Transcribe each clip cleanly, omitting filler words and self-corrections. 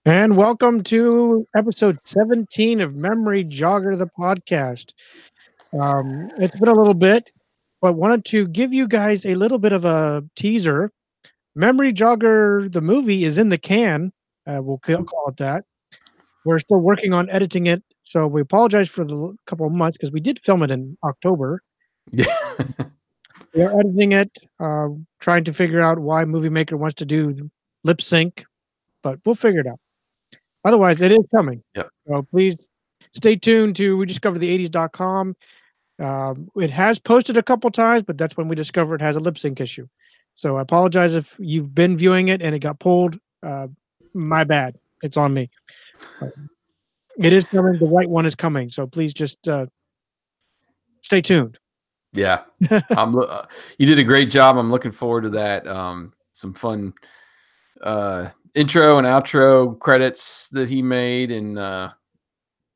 And welcome to episode 17 of Memory Jogger, the podcast. It's been a little bit, but wanted to give you guys a little bit of a teaser. Memory Jogger, the movie, is in the can. Call it that. We're still working on editing it, so we apologize for the couple of months because we did film it in October. Yeah. We are editing it, trying to figure out why Movie Maker wants to do lip sync, but we'll figure it out. Otherwise, it is coming. Yep. So please stay tuned to rediscoverthe80s.com. It has posted a couple times, but that's when we discovered it has a lip sync issue. So I apologize if you've been viewing it and it got pulled. My bad. It's on me. It is coming. The right one is coming. So please just stay tuned. Yeah. You did a great job. I'm looking forward to that. Some fun intro and outro credits that he made, and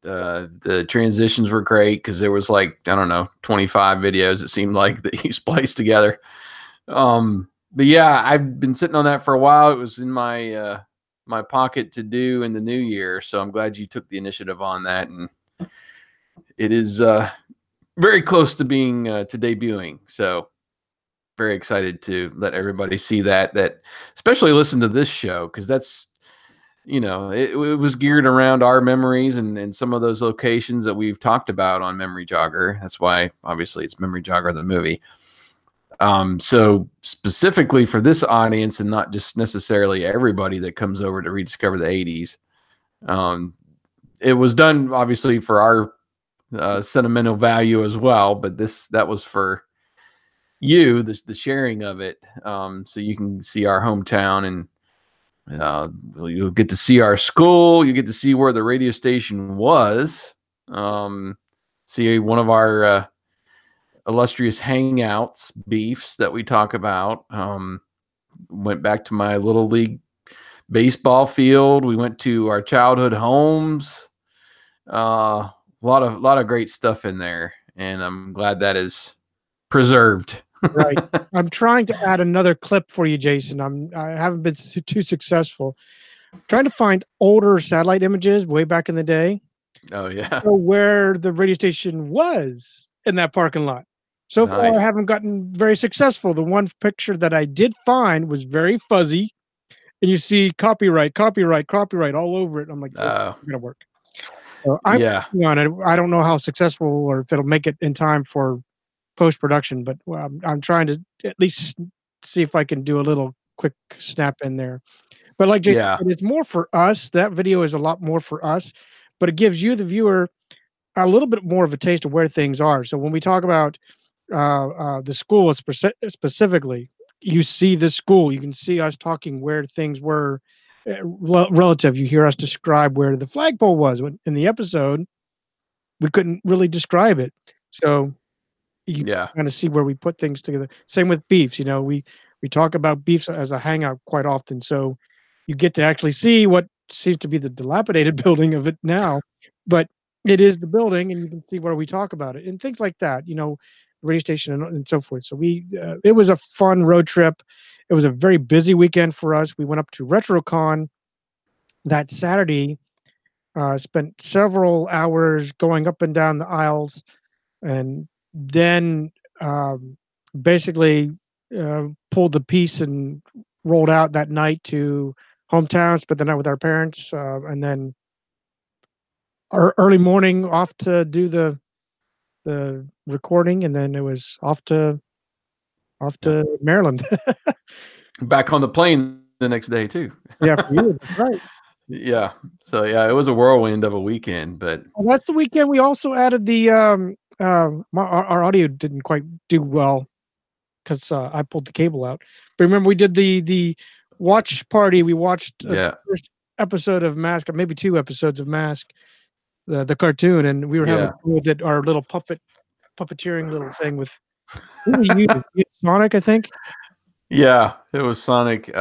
the transitions were great because there was 25 videos it seemed like that he spliced together. But yeah, I've been sitting on that for a while. It was in my my pocket to do in the new year, so I'm glad you took the initiative on that, and it is very close to being to debuting. So very excited to let everybody see that especially listen to this show, because that's, it was geared around our memories and some of those locations that we've talked about on Memory Jogger. That's why obviously it's Memory Jogger the movie. So specifically for this audience, and not just necessarily everybody that comes over to rediscover the 80s, it was done obviously for our sentimental value as well, but that was for you, the sharing of it, so you can see our hometown, and you'll get to see our school. You get to see where the radio station was, see one of our illustrious hangouts, beefs that we talk about. Went back to my little league baseball field. We went to our childhood homes. A lot of great stuff in there, and I'm glad that is preserved. Right. I'm trying to add another clip for you, Jason. I haven't been too successful. I'm trying to find older satellite images way back in the day. Oh yeah. Where the radio station was in that parking lot. So far, I haven't gotten very successful. The one picture that I did find was very fuzzy, and you see copyright all over it. I'm like, oh, it's gonna work. So I'm working on it. I don't know how successful or if it'll make it in time for post production, but I'm trying to at least see if I can do a little quick snap in there. But like Jake, it's more for us. That video is a lot more for us, but it gives you, the viewer, a little bit more of a taste of where things are. So when we talk about the school specifically, you see the school. You can see us talking where things were relative. You hear us describe where the flagpole was. In the episode, we couldn't really describe it. So you kind of see where we put things together. Same with beefs. We talk about beefs as a hangout quite often. So you get to actually see what seems to be the dilapidated building of it now, but it is the building, and you can see where we talk about it and things like that, radio station and so forth. So it was a fun road trip. It was a very busy weekend for us. We went up to RetroCon that Saturday, spent several hours going up and down the aisles, and then basically pulled the piece and rolled out that night to hometowns, spent the night with our parents, and then our early morning off to do the recording, and then it was off to Maryland. Back on the plane the next day too. Yeah, for you, that's right. Yeah. So yeah, it was a whirlwind of a weekend, but that's the weekend we also added the our audio didn't quite do well because I pulled the cable out. But remember, we did the watch party. We watched the first episode of Mask, maybe 2 episodes of Mask, the cartoon, and we were having fun with it, our little puppeteering little thing with Sonic, I think. Yeah, it was Sonic.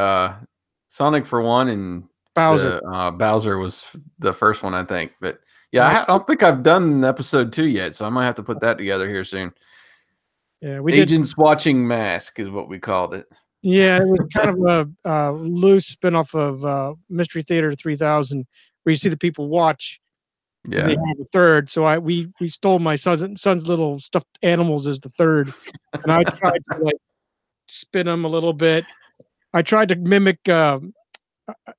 Sonic for one, and Bowser. Bowser was the first one, I think. But yeah, I don't think I've done episode 2 yet, so I might have to put that together here soon. Yeah, Agents Watching Mask is what we called it. Yeah, it was kind of a loose spinoff of Mystery Theater 3000, where you see the people watch, and they Yeah. have a third. So we stole my son's little stuffed animals as the third, and I tried to like spin them a little bit. I tried to mimic.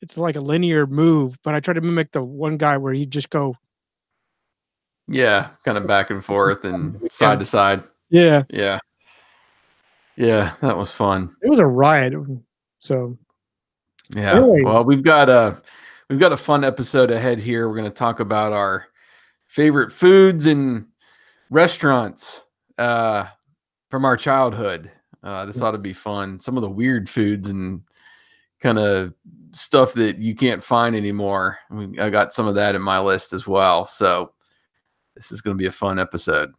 It's like a linear move, but I tried to mimic the one guy where he'd just go. Yeah, kind of back and forth and Yeah, side to side. yeah. Yeah. Yeah, that was fun. It was a riot. So Yeah. anyway, Well, we've got a fun episode ahead here. We're going to talk about our favorite foods and restaurants from our childhood. This ought to be fun. Some of the weird foods and kind of stuff that you can't find anymore. I got some of that in my list as well. So this is going to be a fun episode.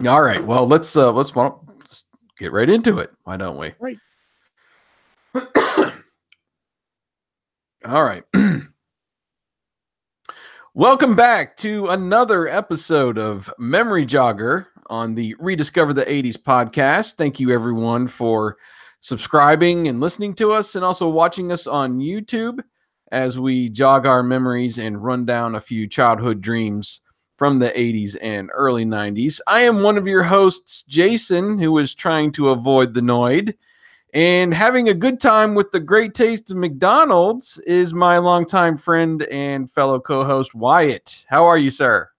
All right. Well, let's get right into it. Why don't we? right. All right. Welcome back to another episode of Memory Jogger on the Rediscover the 80s podcast. Thank you, everyone, for subscribing and listening to us, and also watching us on YouTube as we jog our memories and run down a few childhood dreams from the 80s and early 90s. I am one of your hosts, Jason, who is trying to avoid the Noid. And having a good time with the great taste of McDonald's is my longtime friend and fellow co-host, Wyatt. How are you, sir?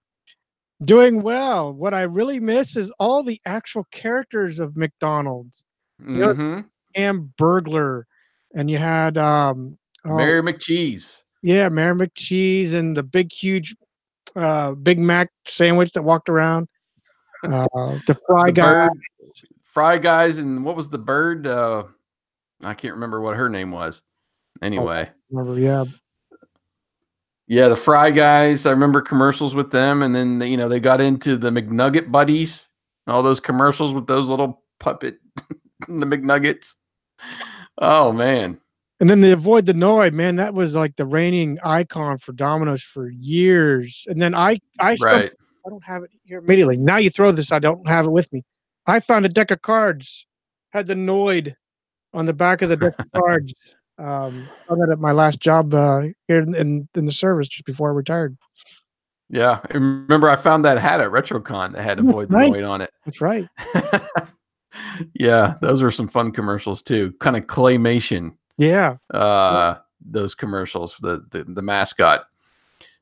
Doing well. What I really miss is all the actual characters of McDonald's. You know, Mm-hmm. Burglar, and you had Mary McCheese. yeah, Mayor McCheese, and the big huge Big Mac sandwich that walked around. The Fry Guy. Fry Guys, and what was the bird? I can't remember what her name was. Anyway. Remember, yeah. Yeah, the Fry Guys. I remember commercials with them, and then they got into the McNugget Buddies, all those commercials with those little puppet the McNuggets. Oh man. And then they Avoid the Noid, man. That was like the reigning icon for Domino's for years. And then I Right. I don't have it here immediately. Now you throw this, I don't have it with me. I found a deck of cards, had the Noid on the back of the deck of cards. Found that at my last job here in the service just before I retired. Yeah, I remember I found that hat at RetroCon that had Avoid the Noid on it. That's right. Yeah, those were some fun commercials too. Kind of claymation. Yeah. Those commercials, the mascot.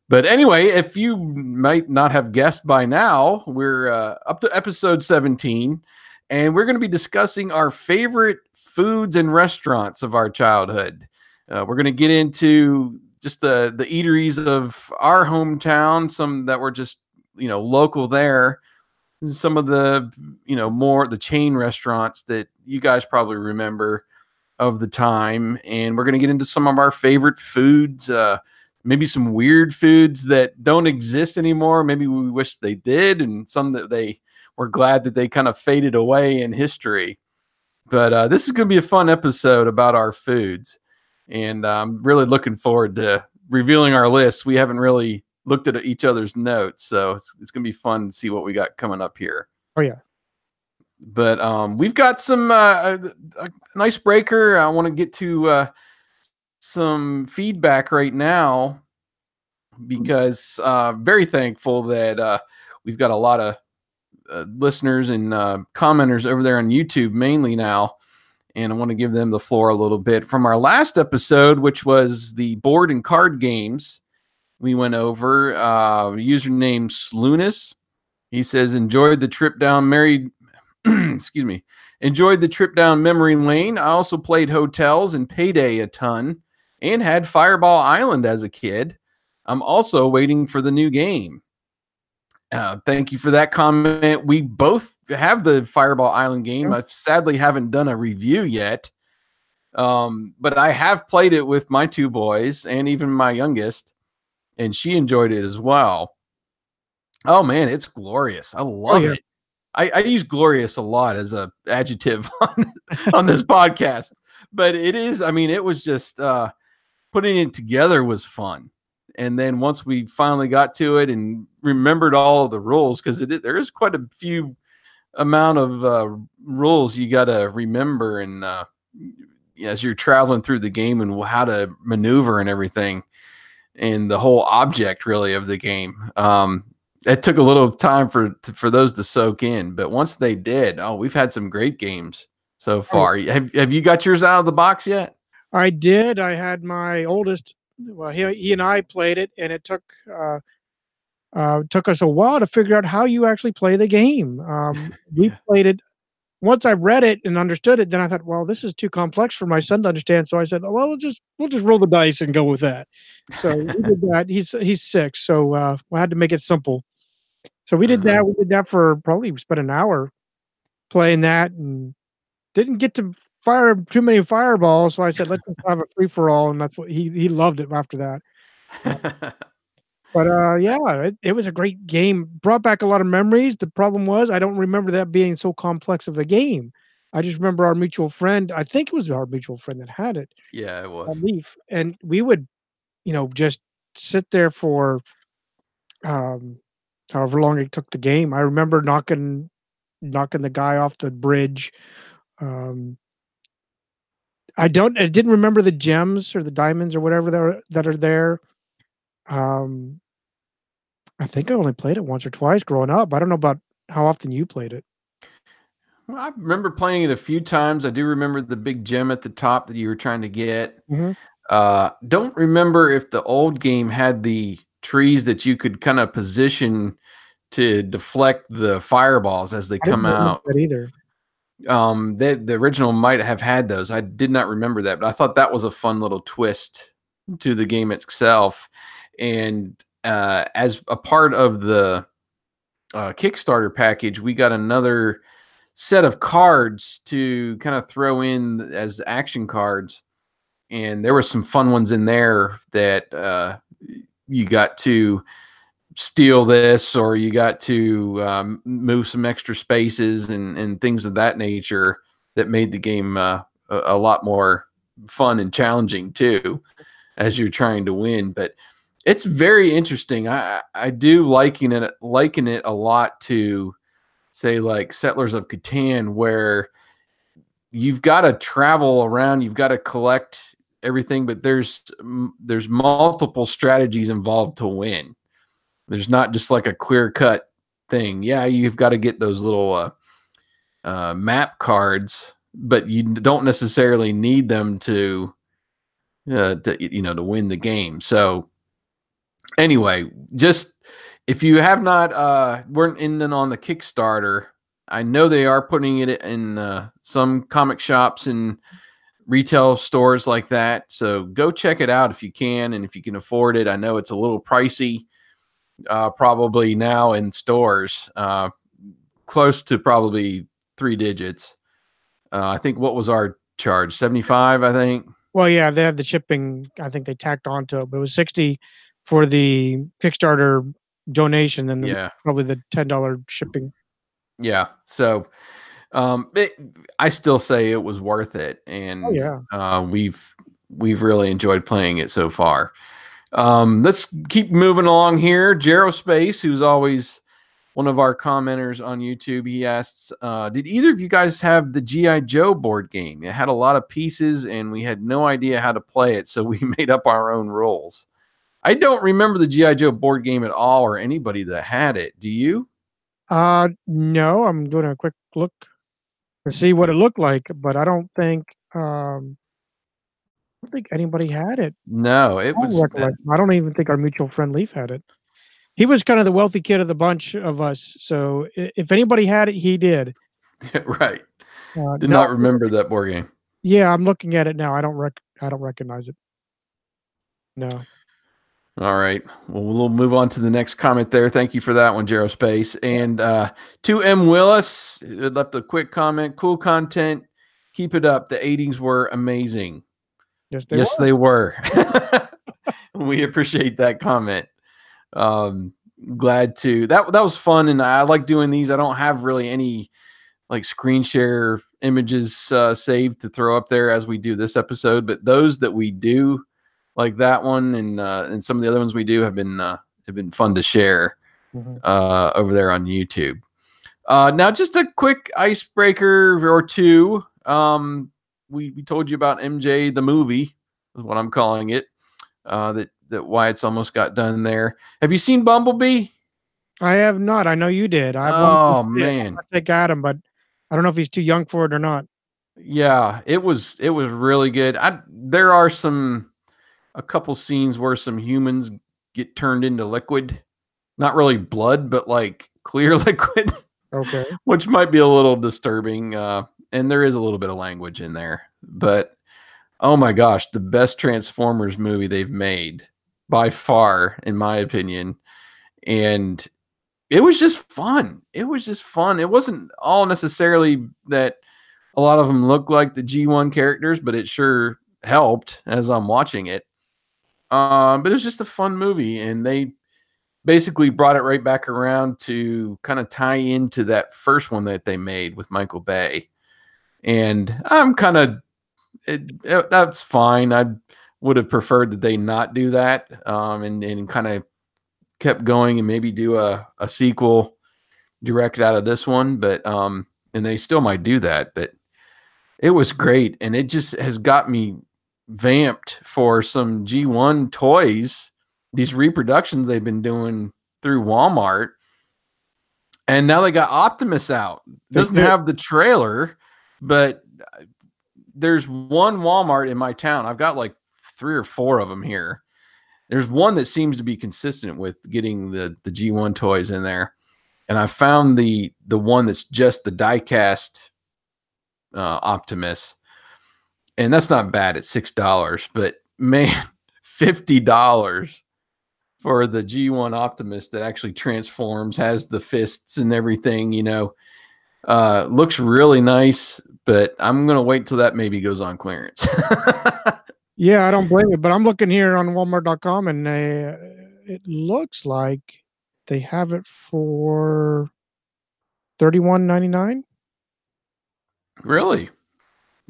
But anyway, if you might not have guessed by now, we're up to episode 17, and we're going to be discussing our favorite foods and restaurants of our childhood. We're going to get into just the eateries of our hometown, some that were just, local there, some of the, more the chain restaurants that you guys probably remember of the time. And we're going to get into some of our favorite foods, maybe some weird foods that don't exist anymore. Maybe we wish they did, and some that they were glad that they kind of faded away in history. But this is going to be a fun episode about our foods. And I'm really looking forward to revealing our lists. We haven't really looked at each other's notes, so it's going to be fun to see what we got coming up here. Oh, yeah. But we've got some an icebreaker. I want to get to some feedback right now, because very thankful that we've got a lot of listeners and commenters over there on YouTube mainly now, and I want to give them the floor a little bit. From our last episode, which was the board and card games, we went over username Slunis. He says, enjoyed the trip down enjoyed the trip down memory lane. I also played hotels and Payday a ton, and had Fireball Island as a kid. I'm also waiting for the new game. Thank you for that comment. We both have the Fireball Island game. I sadly haven't done a review yet, but I have played it with my two boys and even my youngest, and she enjoyed it as well. Oh man, it's glorious. I love it. I use glorious a lot as a adjective on this podcast, but it is, it was just putting it together was fun. And then once we finally got to it and remembered all of the rules, because there is quite a few amount of rules you got to remember, and as you're traveling through the game, and how to maneuver and everything, and the whole object really of the game. It took a little time for those to soak in, but once they did, we've had some great games so far. Have you got yours out of the box yet? I did. I had my oldest. Well, he and I played it, and it took us a while to figure out how you actually play the game. We Yeah. played it once I read it and understood it. Then I thought, well, this is too complex for my son to understand. So I said, oh, well, we'll just roll the dice and go with that. So we did that. He's 6, so I had to make it simple. So we did that. Mhm. We did that for probably we spent an hour playing that, and didn't get to fire too many fireballs. So I said, let's just have a free for all, and that's what he loved it after that. Uh, But, yeah, it was a great game, brought back a lot of memories. The problem was I don't remember that being so complex of a game. I just remember our mutual friend, I think it was our mutual friend that had it, Yeah, it was. Leaf, and we would, just sit there for, um, however long it took the game. I remember knocking the guy off the bridge. Um, I didn't remember the gems or the diamonds or whatever that are there. Um I think I only played it once or twice growing up. I don't know about how often you played it. Well, I remember playing it a few times. I do remember the big gem at the top that you were trying to get. Mhm. Don't remember if the old game had the trees that you could kind of position to deflect the fireballs as they I didn't come remember out. that either. The original might have had those. I did not remember that, but I thought that was a fun little twist to the game itself. And as a part of the Kickstarter package, we got another set of cards to kind of throw in as action cards, and there were some fun ones in there that you got to steal this, or you got to move some extra spaces and things of that nature that made the game a lot more fun and challenging too as you're trying to win. But it's very interesting. I do liken it a lot to, say, like Settlers of Catan, where you've got to travel around, you've got to collect everything, but there's multiple strategies involved to win. There's not just like a clear cut thing. Yeah, you've got to get those little map cards, but you don't necessarily need them to to win the game. So anyway, just if you have not weren't in on the Kickstarter, I know they are putting it in some comic shops and retail stores like that. So go check it out if you can, and if you can afford it. I know it's a little pricey, probably now in stores, close to probably 3 digits. I think, what was our charge? 75, I think. Well, yeah, they had the shipping, I think they tacked onto it, but it was 60 for the Kickstarter donation, and then Yeah. probably the $10 shipping. Yeah. So I still say it was worth it, Oh, and yeah. we've really enjoyed playing it so far. Let's keep moving along here. Gerospace, who's always one of our commenters on YouTube, he asks, did either of you guys have the G.I. Joe board game? It had a lot of pieces, and we had no idea how to play it, so we made up our own rules. I don't remember the G.I. Joe board game at all, or anybody that had it. Do you? No, I'm doing a quick look to see what it looked like, but I don't think anybody had it. No, it I don't was recollect. I don't even think our mutual friend Leaf had it. He was kind of the wealthy kid of the bunch of us, so if anybody had it, he did. right. Did No, not remember that board game. yeah, I'm looking at it now. I don't recognize it. No. All right. Well, we'll move on to the next comment there. Thank you for that one, Gerospace. And 2M Willis left a quick comment. Cool content. Keep it up. The 80s were amazing. Yes, they Yes, were. they were. We appreciate that comment. Glad to that was fun, and I like doing these. I don't have really any like screen share images saved to throw up there as we do this episode, but those that we do, like that one and some of the other ones we do, have been fun to share Mhm. over there on YouTube. Now, just a quick icebreaker or two. We told you about MJ the movie, is what I'm calling it. That Wyatt's almost got done there. Have you seen Bumblebee? I have not. I know you did. I wanted to Oh see it. man, I take Adam, but I don't know if he's too young for it or not. yeah, it was really good. There are a couple scenes where some humans get turned into liquid, not really blood, but like clear liquid. Okay. Which might be a little disturbing. And there is a little bit of language in there, but oh my gosh, the best Transformers movie they've made by far, in my opinion. And it was just fun. It was just fun. It wasn't all necessarily that a lot of them look like the G1 characters, but it sure helped as I'm watching it. But it was just a fun movie, and they basically brought it right back around to kind of tie into that first one that they made with Michael Bay. And I'm kind of, that's fine. I would have preferred that they not do that, and kind of kept going and maybe do a sequel direct out of this one. But, and they still might do that, but it was great. And it just has got me vamped for some G1 toys, these reproductions they've been doing through Walmart. And now they got Optimus out. Doesn't have the trailer, but there's one Walmart in my town. I've got like 3 or 4 of them here. There's one that seems to be consistent with getting the G1 toys in there. And I found the one that's just the die-cast Optimus. And that's not bad at $6, but man, $50 for the G1 Optimus that actually transforms, has the fists and everything, you know. Looks really nice, but I'm going to wait till that maybe goes on clearance. Yeah, I don't blame you, but I'm looking here on Walmart.com, and it looks like they have it for $31.99. Really?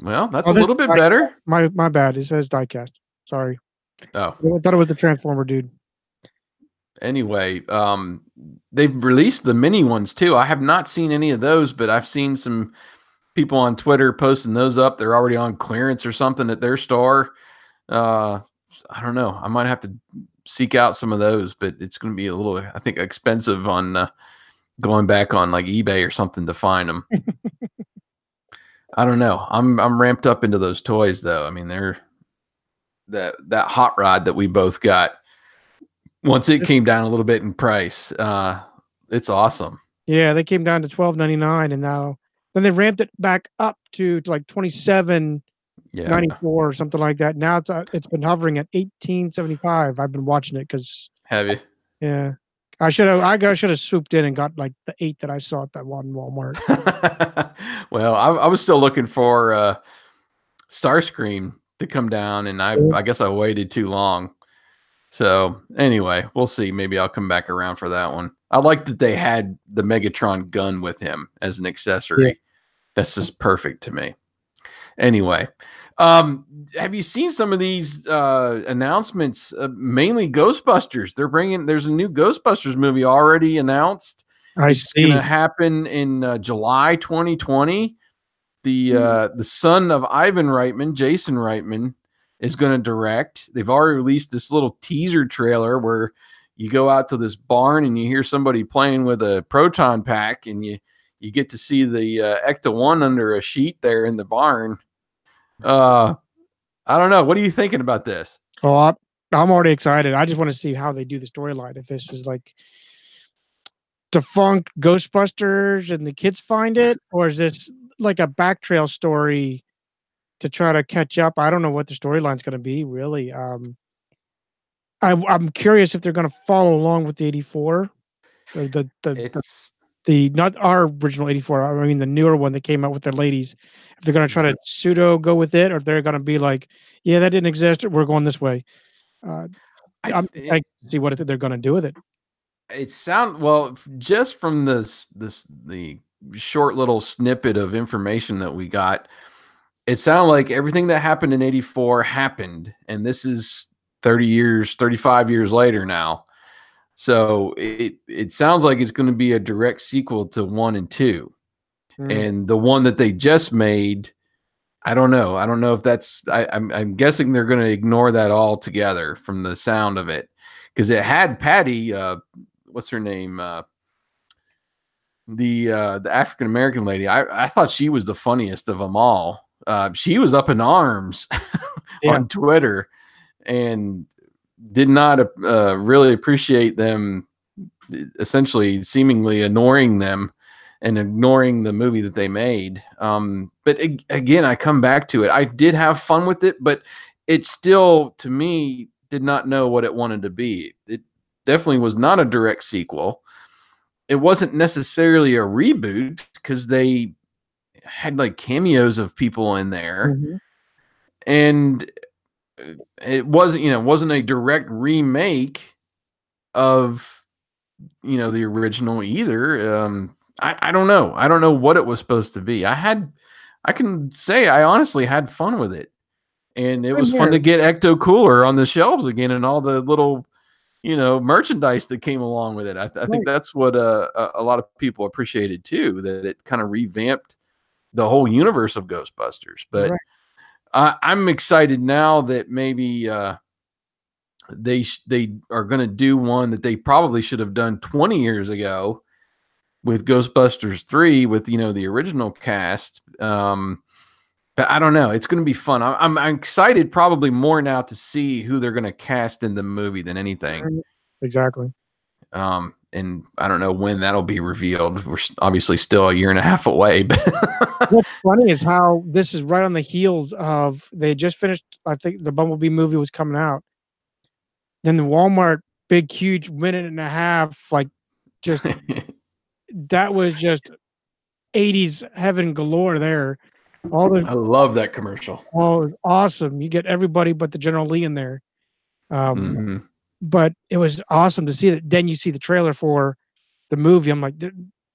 Well, that's a little bit better. My bad. It says diecast. Sorry. Oh, I thought it was the Transformer dude. Anyway, they've released the mini ones too. I have not seen any of those, but I've seen some people on Twitter posting those up. They're already on clearance or something at their store. I don't know. I might have to seek out some of those, but it's going to be a little, I think, expensive on going back on like eBay or something to find them. I don't know. I'm ramped up into those toys though. I mean, they're that hot rod that we both got. Once it came down a little bit in price, it's awesome. Yeah, they came down to $12.99, and now then they ramped it back up to like $27.94 or something like that. Now it's been hovering at $18.75. I've been watching it because. Have you? Yeah, I should have swooped in and got like the 8 that I saw at that one Walmart. Well, I was still looking for Starscream to come down, and I guess I waited too long. So anyway, we'll see. Maybe I'll come back around for that one. I like that they had the Megatron gun with him as an accessory. Yeah. That's just perfect to me. Anyway, have you seen some of these announcements? Mainly Ghostbusters. There's a new Ghostbusters movie already announced. It's going to happen in July 2020. The son of Ivan Reitman, Jason Reitman, is going to direct. They've already released this little teaser trailer where you go out to this barn and you hear somebody playing with a proton pack, and you get to see the Ecto-1 under a sheet there in the barn. I don't know. What are you thinking about this? Oh, I'm already excited. I just want to see how they do the storyline. If this is like defunct Ghostbusters and the kids find it, or is this like a backtrail story to try to catch up? I don't know what the storyline's going to be, really. I'm curious if they're going to follow along with the 84, or the not our original 84. I mean the newer one that came out with the ladies. If they're going to try to pseudo go with it, or if they're going to be like, yeah, that didn't exist, we're going this way. I see what they're going to do with it. It just from the short little snippet of information that we got, it sounded like everything that happened in 84 happened, and this is 35 years later now. So it sounds like it's going to be a direct sequel to 1 and 2. And the one that they just made, I don't know. I don't know if that's. I'm guessing they're going to ignore that altogether from the sound of it, because it had Patty. What's her name? The African American lady. I thought she was the funniest of them all. She was up in arms on Twitter, and did not really appreciate them essentially seemingly ignoring them and ignoring the movie that they made. But again, I come back to it. I did have fun with it, but it still, to me, did not know what it wanted to be. It definitely was not a direct sequel. It wasn't necessarily a reboot, because they had like cameos of people in there. And it wasn't a direct remake of the original either. I don't know. I don't know what it was supposed to be. I can say I honestly had fun with it, and it was fun to get Ecto Cooler on the shelves again, and all the little merchandise that came along with it. I think that's what a lot of people appreciated too, that it kind of revamped the whole universe of Ghostbusters. But I'm excited now that maybe they are going to do one that they probably should have done 20 years ago with Ghostbusters 3 with the original cast. But I don't know. It's going to be fun. I'm excited probably more now to see who they're going to cast in the movie than anything. Exactly. And I don't know when that'll be revealed. We're obviously still a year and a half away. But what's funny is how this is right on the heels of, they just finished, I think the Bumblebee movie was coming out. Then the Walmart big, huge minute and a half, like just, that was just 80s heaven galore there. I love that commercial. Oh, it was awesome. You get everybody but the General Lee in there. But it was awesome to see that. Then you see the trailer for the movie. I'm like,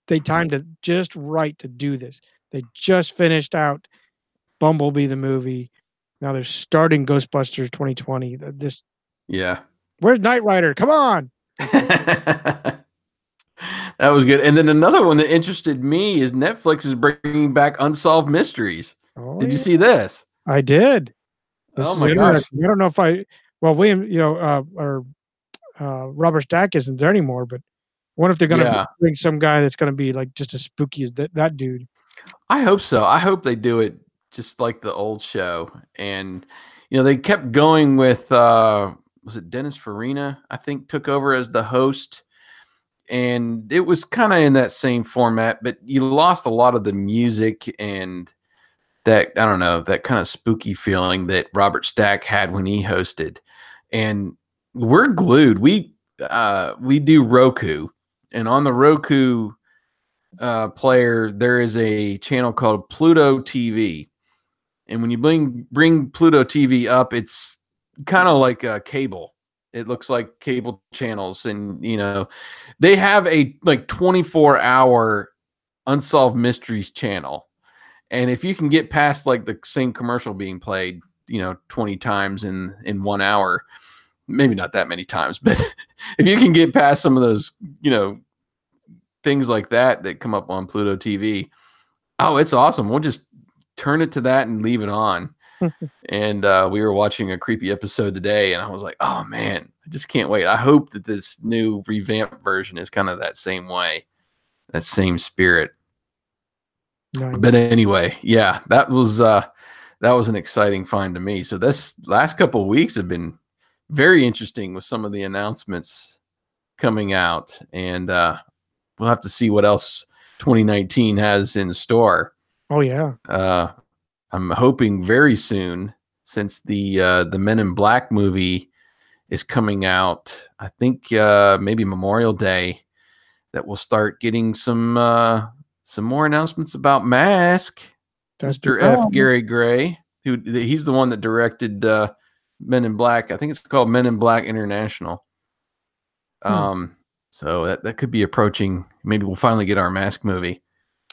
they timed it just right to do this. They just finished out Bumblebee, the movie. Now they're starting Ghostbusters 2020. Where's Knight Rider? Come on. That was good. And then another one that interested me is Netflix is bringing back Unsolved Mysteries. Did you see this? I did. Oh my gosh. I don't know if William, or Robert Stack isn't there anymore, but I wonder if they're going to bring some guy that's going to be like just as spooky as that dude. I hope so. I hope they do it just like the old show. And, they kept going with, was it Dennis Farina, I think, took over as the host. And it was kind of in that same format, but you lost a lot of the music and that, I don't know, that kind of spooky feeling that Robert Stack had when he hosted. And we're glued. We do Roku, and on the Roku player, there is a channel called Pluto TV. And when you bring Pluto TV up, it's kind of like a cable. It looks like cable channels, and they have a 24-hour Unsolved Mysteries channel. And if you can get past like the same commercial being played, 20 times in 1 hour, maybe not that many times, but if you can get past some of those, things like that come up on Pluto TV, oh, it's awesome. We'll just turn it to that and leave it on. And we were watching a creepy episode today, and I was like, oh man, I just can't wait. I hope that this new revamped version is kind of that same way, that same spirit. Nice. But anyway, yeah, that was an exciting find to me. So this last couple of weeks have been very interesting with some of the announcements coming out, and we'll have to see what else 2019 has in store. Oh yeah. I'm hoping very soon, since the Men in Black movie is coming out, I think maybe Memorial Day, that we'll start getting some more announcements about Mask. Mr. F. Gary Gray, he's the one that directed Men in Black. I think it's called Men in Black International. So that could be approaching. Maybe we'll finally get our Mask movie.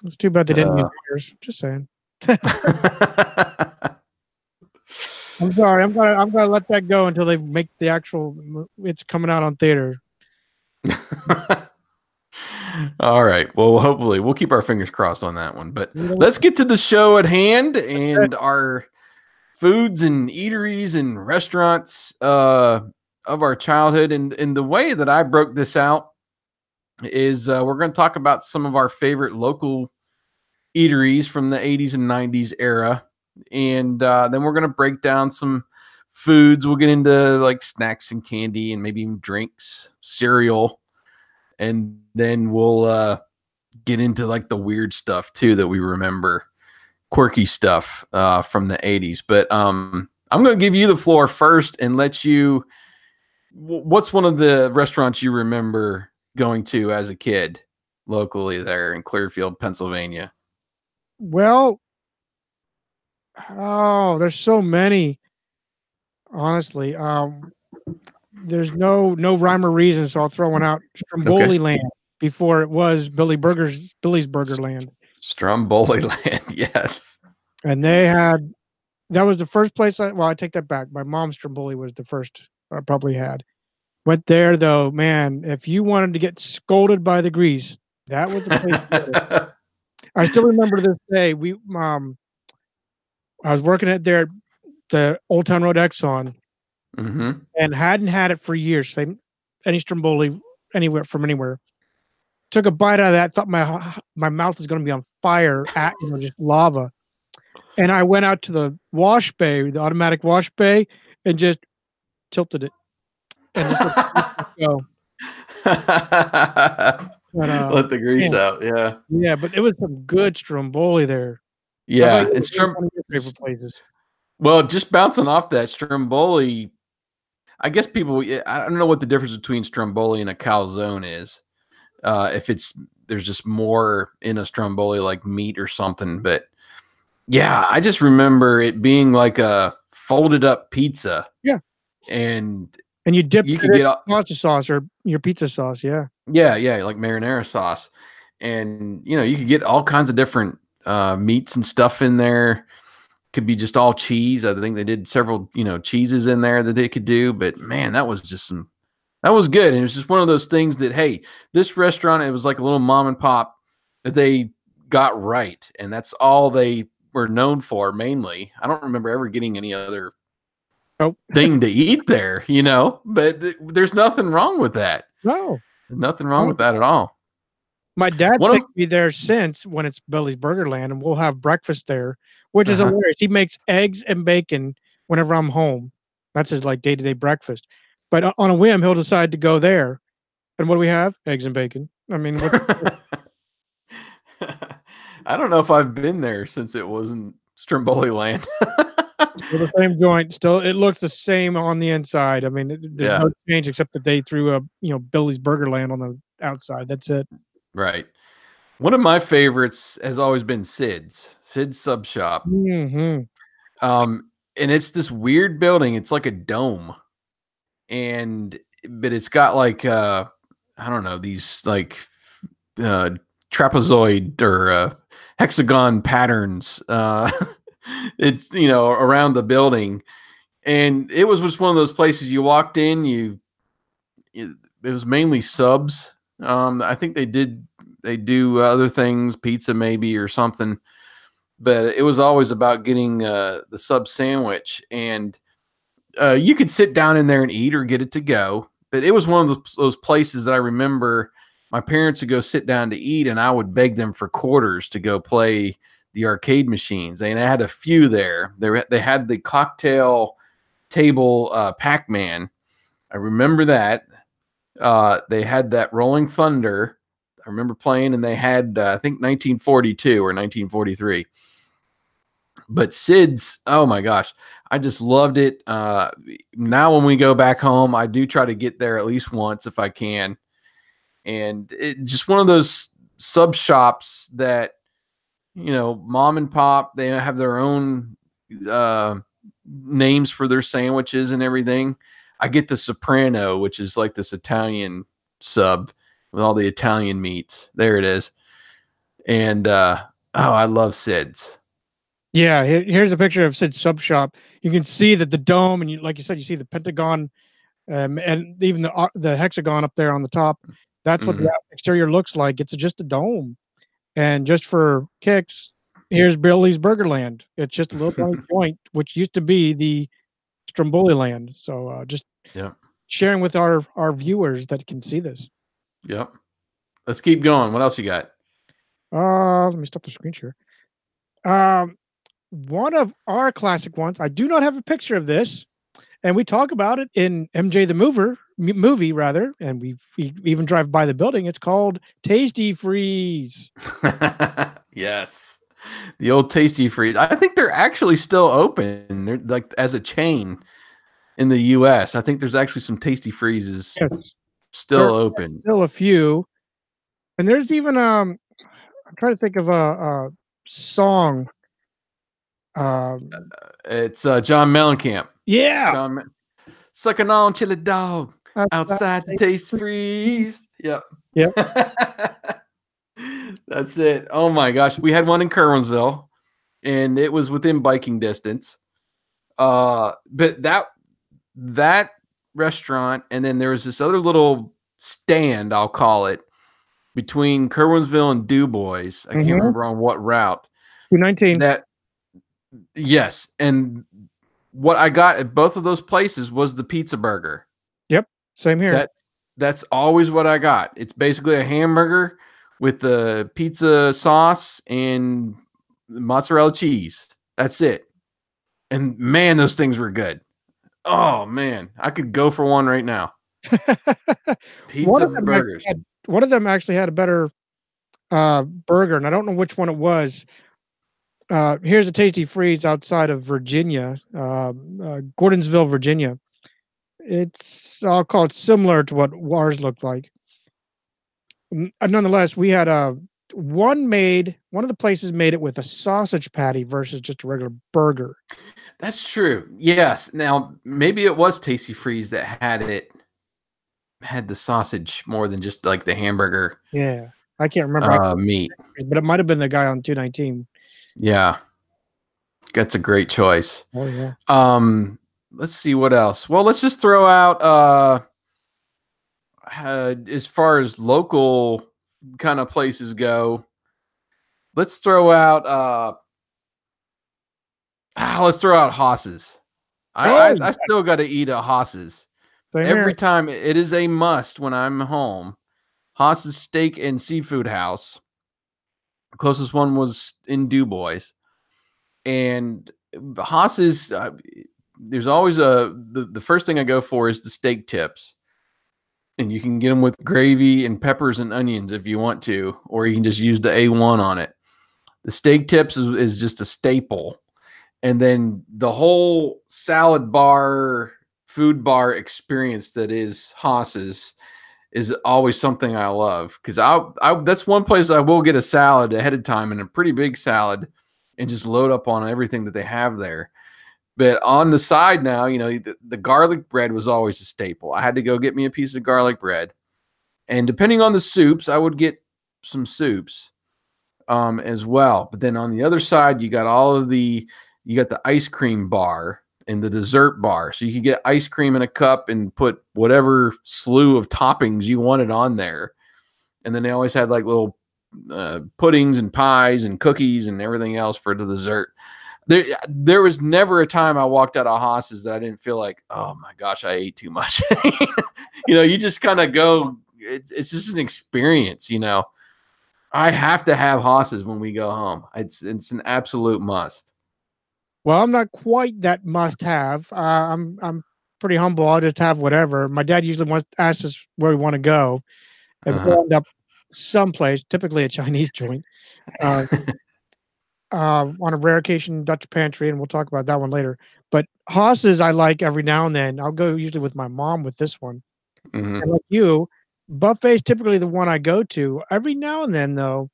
It's too bad they didn't use yours. Just saying. I'm sorry. I'm gonna let that go until they make the actual. It's coming out on theater. All right. Well, hopefully we'll keep our fingers crossed on that one. But let's get to the show at hand and our foods and eateries and restaurants of our childhood. And the way that I broke this out is we're going to talk about some of our favorite local eateries from the 80s and 90s era. And then we're going to break down some foods. We'll get into like snacks and candy and maybe even drinks, cereal. And then we'll get into like the weird stuff too that we remember, quirky stuff from the 80s. But I'm going to give you the floor first and let you. What's one of the restaurants you remember going to as a kid locally there in Clearfield, Pennsylvania? Well, there's so many. Honestly, there's no rhyme or reason, so I'll throw one out. Stromboli Land before it was Billy's Burger Land. Stromboli Land, yes. And that was the first place. I take that back. My mom's Stromboli was the first I probably had. Went there though, man. If you wanted to get scolded by the grease, that was the place to go. I still remember to this day. I was working at the Old Town Road Exxon. And hadn't had it for years. Any Stromboli anywhere. Took a bite out of that. Thought my mouth was going to be on fire. Just lava. And I went out to the wash bay, the automatic wash bay, and just tilted it. And just let it go. Let the grease out. Yeah. Yeah, but it was some good Stromboli there. Yeah, and favorite places. Well, just bouncing off that Stromboli. I guess people, I don't know what the difference between Stromboli and a calzone is. If there's just more in a Stromboli, like meat or something. But yeah, I just remember it being like a folded up pizza. Yeah. And you dip it in pasta sauce or your pizza sauce. Yeah. Yeah. Like marinara sauce. And, you could get all kinds of different meats and stuff in there. Could be just all cheese. I think they did several, cheeses in there that they could do. But man, that was good. And it was just one of those things that, hey, this restaurant, it was like a little mom and pop that they got right. And that's all they were known for mainly. I don't remember ever getting any other thing to eat there, but there's nothing wrong with that. No, nothing wrong with that at all. My dad took me there since when it's Billy's Burger Land, and we'll have breakfast there, which is hilarious. He makes eggs and bacon whenever I'm home. That's his like day-to-day breakfast. But on a whim, he'll decide to go there. And what do we have? Eggs and bacon. I mean, I don't know if I've been there since it wasn't Stromboli Land. The same joint. Still, it looks the same on the inside. I mean, there's no change except that they threw a Billy's Burger Land on the outside. That's it. Right. One of my favorites has always been Sid Sub Shop. Mm-hmm. And it's this weird building. It's like a dome, but it's got like I don't know, these like trapezoid or hexagon patterns. It's around the building, and it was just one of those places you walked in. It was mainly subs. I think they do other things, pizza maybe or something, but it was always about getting the sub sandwich, and you could sit down in there and eat or get it to go. But it was one of those places that I remember my parents would go sit down to eat, and I would beg them for quarters to go play the arcade machines. And I had a few there. They had the cocktail table Pac-Man. I remember that. They had that Rolling Thunder. I remember playing, and they had, I think, 1942 or 1943. But Sid's, oh my gosh, I just loved it. Now when we go back home, I do try to get there at least once if I can. And it's just one of those sub shops that, mom and pop, they have their own names for their sandwiches and everything. I get the Soprano, which is like this Italian sub with all the Italian meats. There it is. And I love Sid's. Yeah, here's a picture of Sid Sub Shop. You can see that the dome, and like you said, you see the Pentagon and even the hexagon up there on the top, that's what the exterior looks like. It's just a dome. And just for kicks, here's Billy's Burgerland. It's just a little tiny joint, which used to be the Stromboli land. So, just Yep. sharing with our viewers that can see this. Yep. Let's keep going. What else you got? Let me stop the screen share. One of our classic ones, I do not have a picture of this, and we talk about it in MJ the movie rather, and we even drive by the building. It's called Tastee Freez. Yes. The old Tastee Freez. I think they're actually still open. They're like as a chain in the US. I think there's actually some Tastee Freezes still open. Still a few. And there's even I'm trying to think of a song. It's John Mellencamp. Yeah. Sucking on chili dog outside the Tastee Freez. Yep. Yep. That's it. Oh my gosh. We had one in Kerwinsville and it was within biking distance. But that restaurant, and then there was this other little stand, I'll call it, between Kerwinsville and Du Bois. I can't remember on what route. 219. Yes. And what I got at both of those places was the pizza burger. Yep. Same here. That's always what I got. It's basically a hamburger with the pizza sauce and mozzarella cheese. That's it. And man, those things were good. Oh man, I could go for one right now. Pizza burgers. One of them actually had a better burger, and I don't know which one it was. Here's a Tastee Freez outside of Virginia, Gordonsville, Virginia. I'll call it similar to what ours looked like. Nonetheless, we had one of the places made it with a sausage patty versus just a regular burger. That's true. Yes. Now maybe it was Tastee Freez that had the sausage more than just like the hamburger. Yeah, I can't remember meat, but it might have been the guy on 219. Yeah, that's a great choice. Oh yeah. Let's see what else. Well, let's just throw out as far as local kind of places go. Let's throw out Hostas. I still got to eat at Hostas. Every time. It is a must when I'm home. Hostas Steak and Seafood House. The closest one was in Du Bois. And Hostas, there's always the first thing I go for is the steak tips. And you can get them with gravy and peppers and onions if you want to, or you can just use the A1 on it. The steak tips is just a staple. And then the whole salad bar, food bar experience that is Hostas is always something I love, because that's one place I will get a salad ahead of time, and a pretty big salad, and just load up on everything that they have there. But on the side now, the garlic bread was always a staple. I had to go get me a piece of garlic bread, and depending on the soups, I would get some soups as well. But then on the other side, you got the ice cream bar and the dessert bar. So you could get ice cream in a cup and put whatever slew of toppings you wanted on there. And then they always had like little puddings and pies and cookies and everything else for the dessert. There was never a time I walked out of Hostas that I didn't feel like, oh my gosh, I ate too much. You just kind of go, it's just an experience, I have to have Hostas when we go home. It's an absolute must. Well, I'm not quite that must-have. I'm pretty humble. I'll just have whatever. My dad usually asks us where we want to go, and we end up someplace, typically a Chinese joint, on a rare occasion Dutch Pantry, and we'll talk about that one later. But Hostas I like every now and then. I'll go usually with my mom with this one. And like you, buffet's typically the one I go to. Every now and then, though,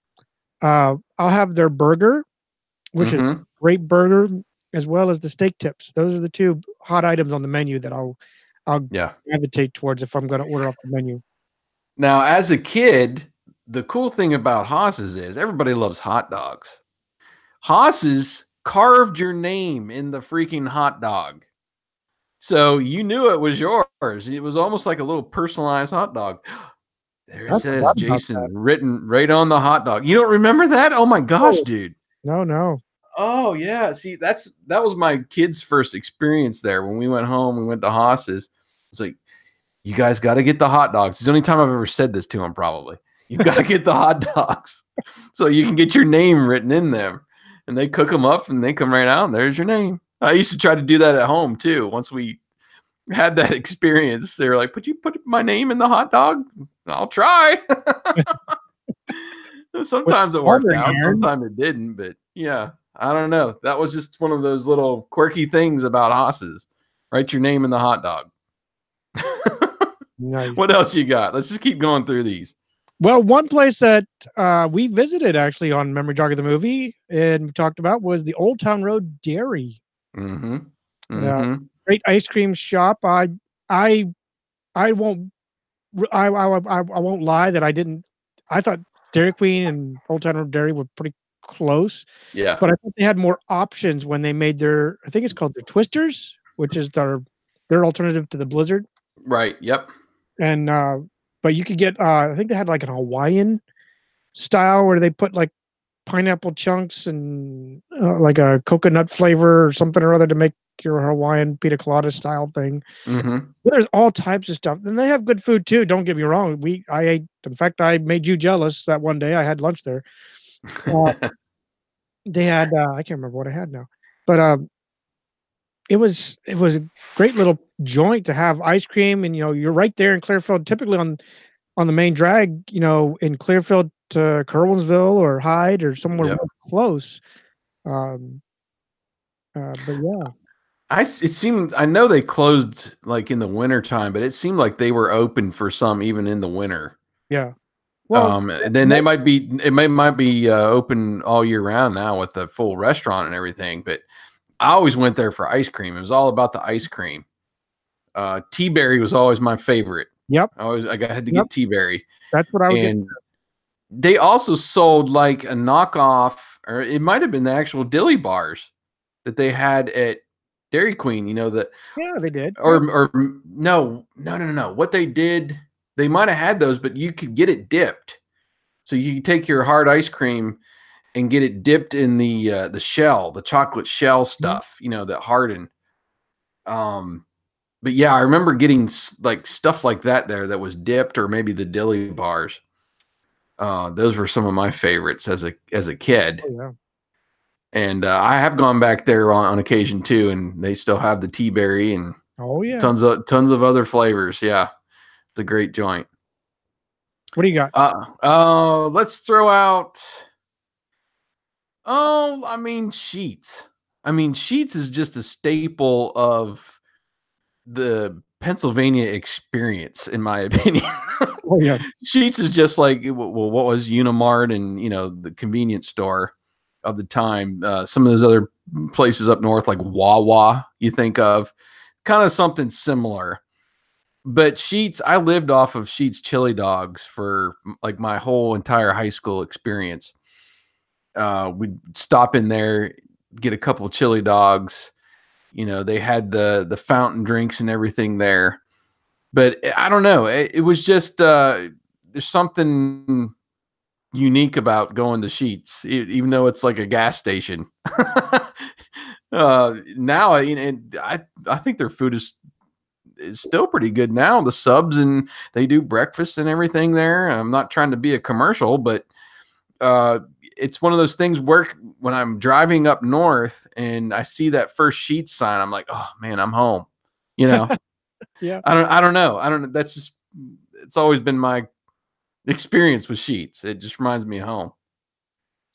I'll have their burger, which is a great burger, as well as the steak tips. Those are the two hot items on the menu that I'll gravitate towards if I'm going to order off the menu. Now, as a kid, the cool thing about Hostas is everybody loves hot dogs. Hostas carved your name in the freaking hot dog. So you knew it was yours. It was almost like a little personalized hot dog. There it I says forgot about that. Jason written right on the hot dog. You don't remember that? Oh my gosh, Oh, dude. no. Oh yeah. See, that was my kid's first experience there. When we went home, we went to Hostas. It's like, you guys got to get the hot dogs. It's the only time I've ever said this to him, probably. You've got to get the hot dogs so you can get your name written in them. And they cook them up and they come right out and there's your name. I used to try to do that at home too. Once we had that experience, they were like, "Put my name in the hot dog?" I'll try. Sometimes it worked out, sometimes it didn't, but yeah, I don't know. That was just one of those little quirky things about Hostas. Write your name in the hot dog. Nice. What else you got? Let's just keep going through these. Well, one place that we visited actually on Memory Jogger the movie and we talked about was the Old Town Road Dairy. Mm-hmm. Mm-hmm. Great ice cream shop. I won't I won't lie that I thought Dairy Queen and Old Town Road Dairy were pretty close. Yeah. But I thought they had more options when they made their, I think it's called their Twisters, which is their alternative to the Blizzard. Right. Yep. And but you could get I think they had like an Hawaiian style where they put like pineapple chunks and like a coconut flavor or something or other to make your Hawaiian pina colada style thing. Mm-hmm. There's all types of stuff, and they have good food too. Don't get me wrong. I ate. In fact, I made you jealous that one day. I had lunch there. They had I can't remember what I had now, but it was a great little joint to have ice cream, and you're right there in Clearfield. Typically on the main drag, in Clearfield to Kerwinsville or Hyde or somewhere real close. But yeah. It seemed, I know they closed like in the winter time, but it seemed like they were open for some even in the winter. Yeah. Well, and then it might be open all year round now with the full restaurant and everything. But I always went there for ice cream. It was all about the ice cream. Teaberry was always my favorite. Yep. I had to get Teaberry. That's what I was getting. They also sold like a knockoff, or it might have been the actual dilly bars that they had at Dairy Queen. Yeah, they did. Or no. What they did, they might have had those, but you could get it dipped. So you could take your hard ice cream and get it dipped in the shell, the chocolate shell stuff, that hardened. But yeah, I remember getting like stuff like that there that was dipped, or maybe the dilly bars. Those were some of my favorites as a kid. Oh, yeah. And I have gone back there on occasion too, and they still have the Teaberry and tons of other flavors. Yeah, it's a great joint. What do you got? Let's throw out. Sheets. Sheets is just a staple of the Pennsylvania experience, in my opinion. Oh yeah, Sheets is just like what was Unimart and the convenience store of the time. Some of those other places up north, like Wawa, you think of kind of something similar. But Sheets, I lived off of Sheets chili dogs for like my whole entire high school experience. We'd stop in there, get a couple chili dogs. They had the fountain drinks and everything there. But I don't know. It was just there's something unique about going to Sheets, even though it's like a gas station. Now, I think their food is still pretty good now. The subs, and they do breakfast and everything there. I'm not trying to be a commercial, but it's one of those things where when I'm driving up north and I see that first Sheets sign, I'm like, oh man, I'm home. yeah. I don't know. That's just, it's always been my experience with Sheets. It just reminds me of home.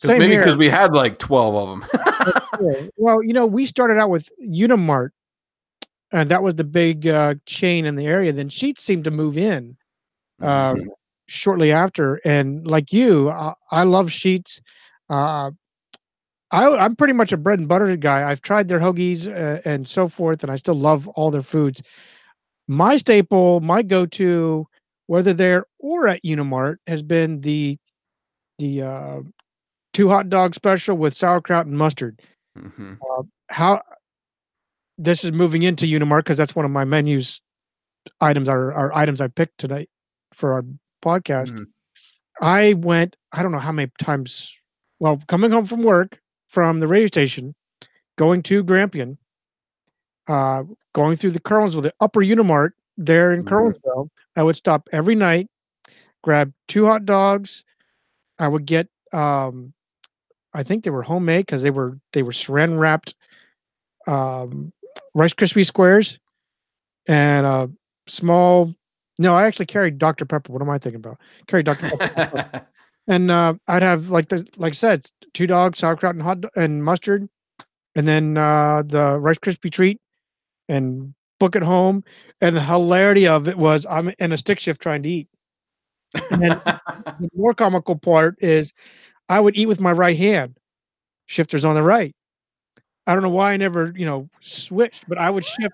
Maybe because we had like 12 of them. Well, we started out with Unimart, and that was the big chain in the area. Then Sheets seemed to move in shortly after. And like you, I love Sheets. I'm pretty much a bread and butter guy. I've tried their hoagies and so forth, and I still love all their foods. My staple, my go-to, whether there or at Unimart, has been the 2 hot dog special with sauerkraut and mustard. Mm-hmm. How this is moving into Unimart because that's one of my menus items are items I picked tonight for our podcast. Mhm. I went, I don't know how many times, well, coming home from work from the radio station, going to Grampian, uh, going through the Collinsville, the upper Unimart there in Mhm. Collinsville, I would stop every night, grab 2 hot dogs. I would get, I think they were homemade because they were Saran wrapped um, Rice Krispie squares and small. No, I actually carried Dr. Pepper. What am I thinking about? Carried Dr. Pepper, and I'd have like I said, 2 dogs, sauerkraut, and and mustard, and then the Rice Krispie treat, and book it home. And the hilarity of it was I'm in a stick shift trying to eat, and then the more comical part is I would eat with my right hand. Shifter's on the right. I don't know why I never, switched, but I would shift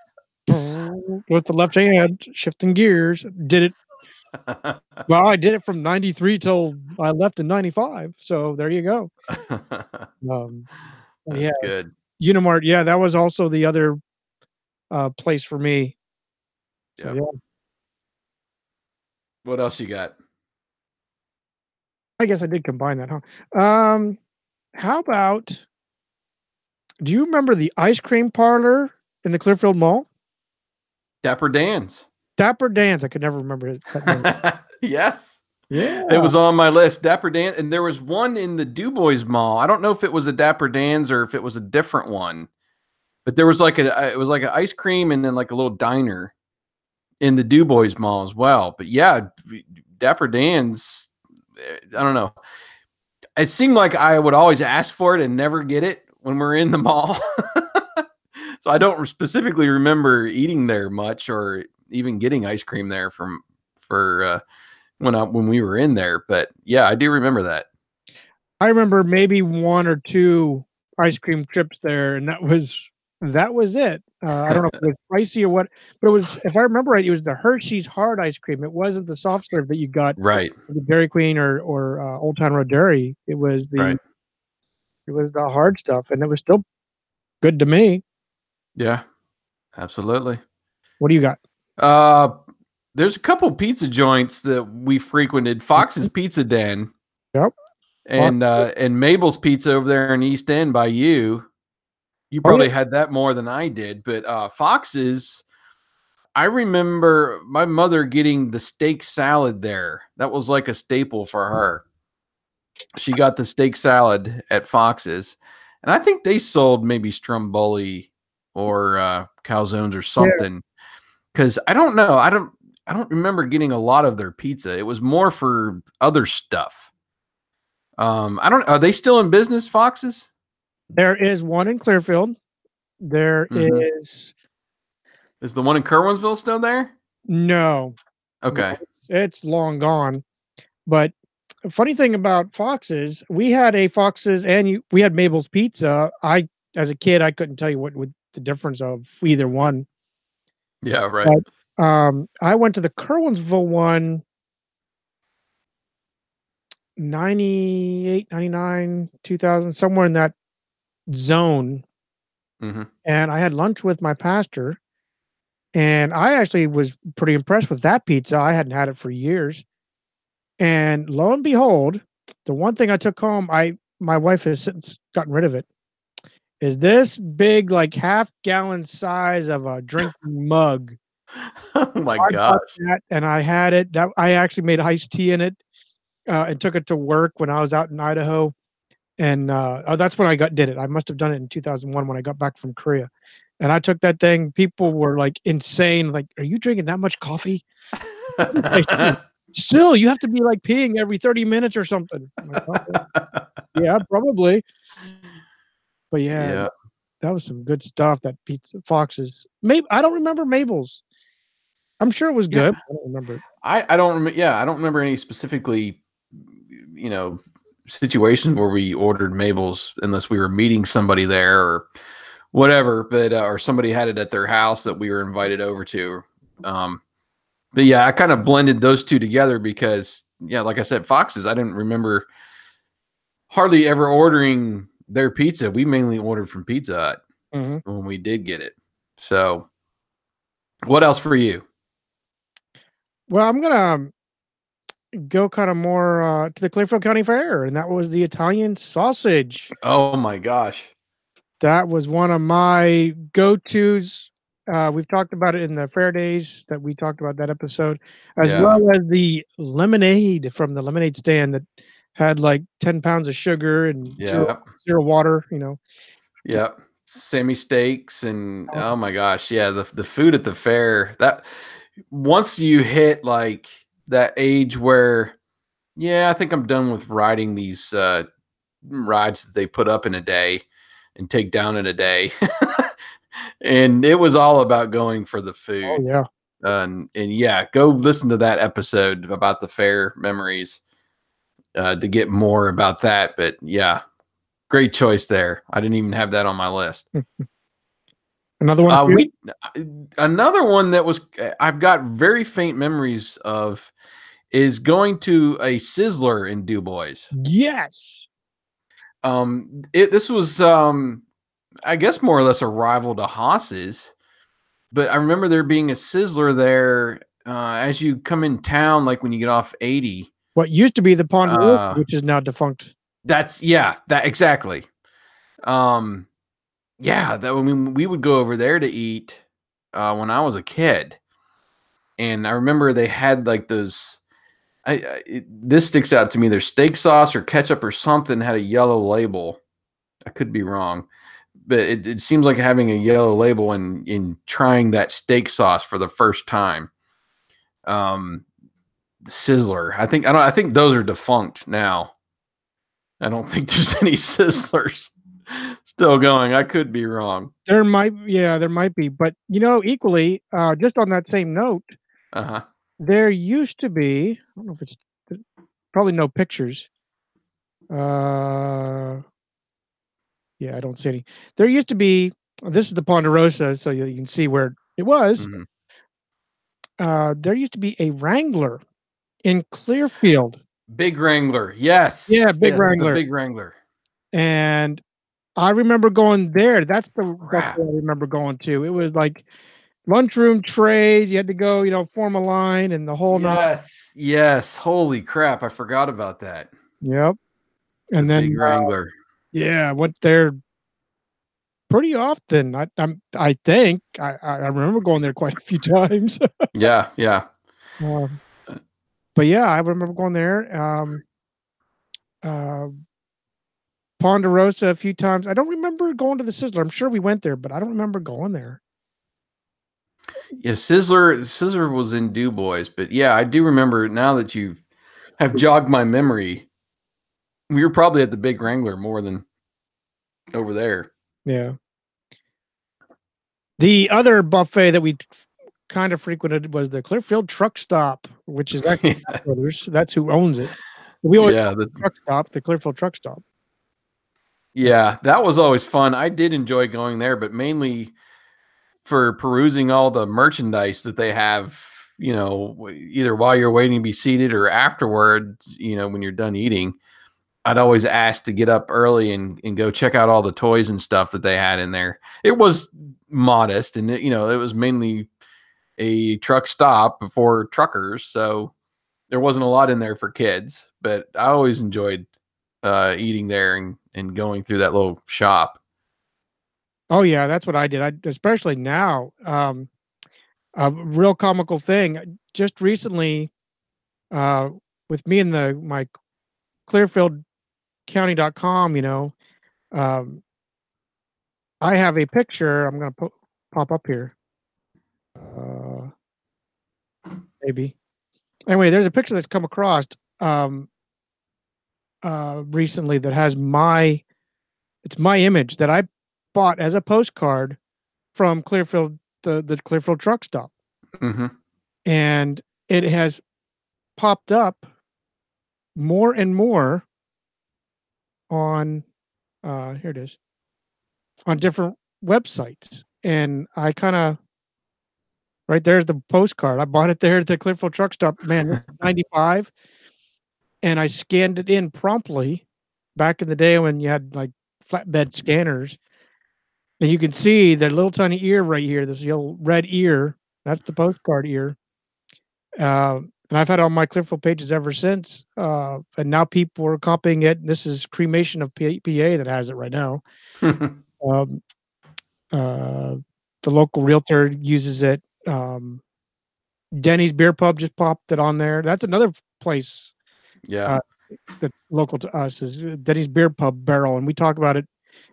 with the left hand, shifting gears. Did it well, I did it from '93 till I left in '95, so there you go. Um, yeah, That's good. Unimart, yeah, that was also the other, place for me. So, Yep. yeah, What else you got? I guess I did combine that, huh? How about do you remember the ice cream parlor in the Clearfield Mall? Dapper Dan's. Dapper Dan's, I could never remember that name. Yes. It Yeah. was on my list. Dapper Dan, and there was one in the Du Bois Mall. I don't know if it was a Dapper Dan's or if it was a different one, but there was it was like an ice cream and then like a little diner in the Du Bois Mall as well. But yeah, Dapper Dan's, I don't know. It seemed like I would always ask for it and never get it when we're in the mall. So I don't specifically remember eating there much or even getting ice cream there for when we were in there. But yeah, I do remember that. I remember maybe 1 or 2 ice cream trips there, and that was it. I don't know if it was pricey or what, but it was if I remember right, it was the Hershey's hard ice cream. It wasn't the soft serve that you got Right. at the Dairy Queen or Old Town Road Dairy. Right. It was the hard stuff, and it was still good to me. Yeah, absolutely. What do you got? Uh, there's a couple pizza joints that we frequented. Fox's Pizza Den Yep. and Mabel's Pizza over there in East End by you. You Oh, yeah. probably had that more than I did, but Fox's, I remember my mother getting the steak salad there. That was like a staple for her. She got the steak salad at Fox's, and I think they sold maybe Stromboli or calzones or Yeah. something. Because I don't know, I don't remember getting a lot of their pizza. It was more for other stuff. I don't. Are they still in business, Fox's? There is one in Clearfield. There Mm-hmm. is Is the one in Kerwinsville still there? no, no, Okay. it's long gone. But a funny thing about Fox's, we had a Fox's and we had Mabel's Pizza. As a kid, I couldn't tell you what the difference of either one. Yeah. Right. But I went to the Kerwinsville one 98, 99, 2000, somewhere in that zone. Mm-hmm. And I had lunch with my pastor, and I actually was pretty impressed with that pizza. I hadn't had it for years. And lo and behold, the one thing I took home, my wife has since gotten rid of it, is this big, like half-gallon size of a drinking mug. Oh my I bought gosh. that and I had it. That I actually made iced tea in it, and took it to work when I was out in Idaho. And that's when I did it. I must have done it in 2001 when I got back from Korea. And I took that thing. People were like insane. Like, are you drinking that much coffee? Still, you have to be like peeing every 30 minutes or something. I'm like, "Okay, yeah, probably." But yeah, Yeah. that was some good stuff. That pizza Fox's. Maybe I don't remember Mabel's. I'm sure it was Yeah. good. I don't remember it. I don't remember. Yeah, I don't remember any specifically, you know, situations where we ordered Mabel's unless we were meeting somebody there or whatever. But or somebody had it at their house that we were invited over to. But yeah, I kind of blended those two together because yeah, like I said, Fox's. I didn't remember hardly ever ordering their pizza. We mainly ordered from Pizza Hut Mhm. when we did get it. So, what else for you? Well, I'm gonna go kind of more to the Clearfield County Fair, and that was the Italian sausage. Oh my gosh. That was one of my go-tos. We've talked about it in the fair days that we talked about that episode, as Yeah. well as the lemonade from the lemonade stand that had like 10 pounds of sugar and Yeah. zero water, you know. Yep. Semi steaks and oh my gosh, yeah, the food at the fair. That once you hit like that age where yeah, I think I'm done with riding these rides that they put up in a day and take down in a day. And it was all about going for the Oh food. yeah. And yeah, go listen to that episode about the fair memories to get more about that. But yeah, great choice there. I didn't even have that on my list. Another one for you? We another one that was I've got very faint memories of is going to a Sizzler in DuBois. Yes. This was I guess more or less a rival to Haas's, but I remember there being a Sizzler there as you come in town, like when you get off 80. What used to be the Ponderosa, which is now defunct. That exactly. Yeah, that I mean, we would go over there to eat when I was a kid, and I remember they had like those. This sticks out to me. Their steak sauce or ketchup or something had a yellow label. I could be wrong, but it seems like having a yellow label in trying that steak sauce for the first time. Sizzler. I think those are defunct now. I don't think there's any Sizzlers still going. I could be wrong. There might be, but you know, equally, just on that same note, there used to be, I don't know if it's probably no pictures. Yeah, I don't see any. There used to be, this is the Ponderosa, so you can see where it was. There used to be a Wrangler in Clearfield. Big Wrangler, yes. Yeah, big Wrangler. The big Wrangler. And I remember going there. That's what I remember going to. It was like lunchroom trays. You had to go, you know, form a line and the whole night. Yes. Holy crap! I forgot about that. Yep. And then big Wrangler. Yeah, I went there pretty often. I think I remember going there quite a few times. Yeah. But yeah, I remember going there. Ponderosa a few times. I don't remember going to the Sizzler. I'm sure we went there, but I don't remember going there. Yeah, Sizzler was in DuBois, but yeah, I do remember now that you have jogged my memory. We were probably at the Big Wrangler more than over there. Yeah. The other buffet that we kind of frequented was the Clearfield Truck Stop, which is actually Brothers. That's who owns it. We always the truck stop, the Clearfield Truck Stop. Yeah, that was always fun. I did enjoy going there, but mainly for perusing all the merchandise that they have, you know, either while you're waiting to be seated or afterward, you know, when you're done eating. I'd always ask to get up early and go check out all the toys and stuff that they had in there. It was modest and, you know, it was mainly a truck stop for truckers. So there wasn't a lot in there for kids, but I always enjoyed eating there and going through that little shop. Oh yeah, that's what I did. Especially now, a real comical thing. Just recently, with me and my ClearfieldCounty.com, you know, I have a picture. I'm going to pop up here. Maybe. Anyway, there's a picture that's come across recently that has my image that I bought as a postcard from Clearfield, the Clearfield truck stop. And it has popped up more and more on here it is, on different websites. And I kind of, right there's the postcard. I bought it there at the Clearfield truck stop. Man, this is 95. And I scanned it in promptly back in the day when you had like flatbed scanners. And you can see the little tiny ear right here, this yellow red ear. That's the postcard ear. And I've had on my Clearfield pages ever since. And now people are copying it. This is Cremation of PA that has it right now. Um, uh, the local realtor uses it. Denny's Beer Pub just popped it on there. That's another place Yeah. that's local to us is Denny's Beer Pub Barrel, and we talk about it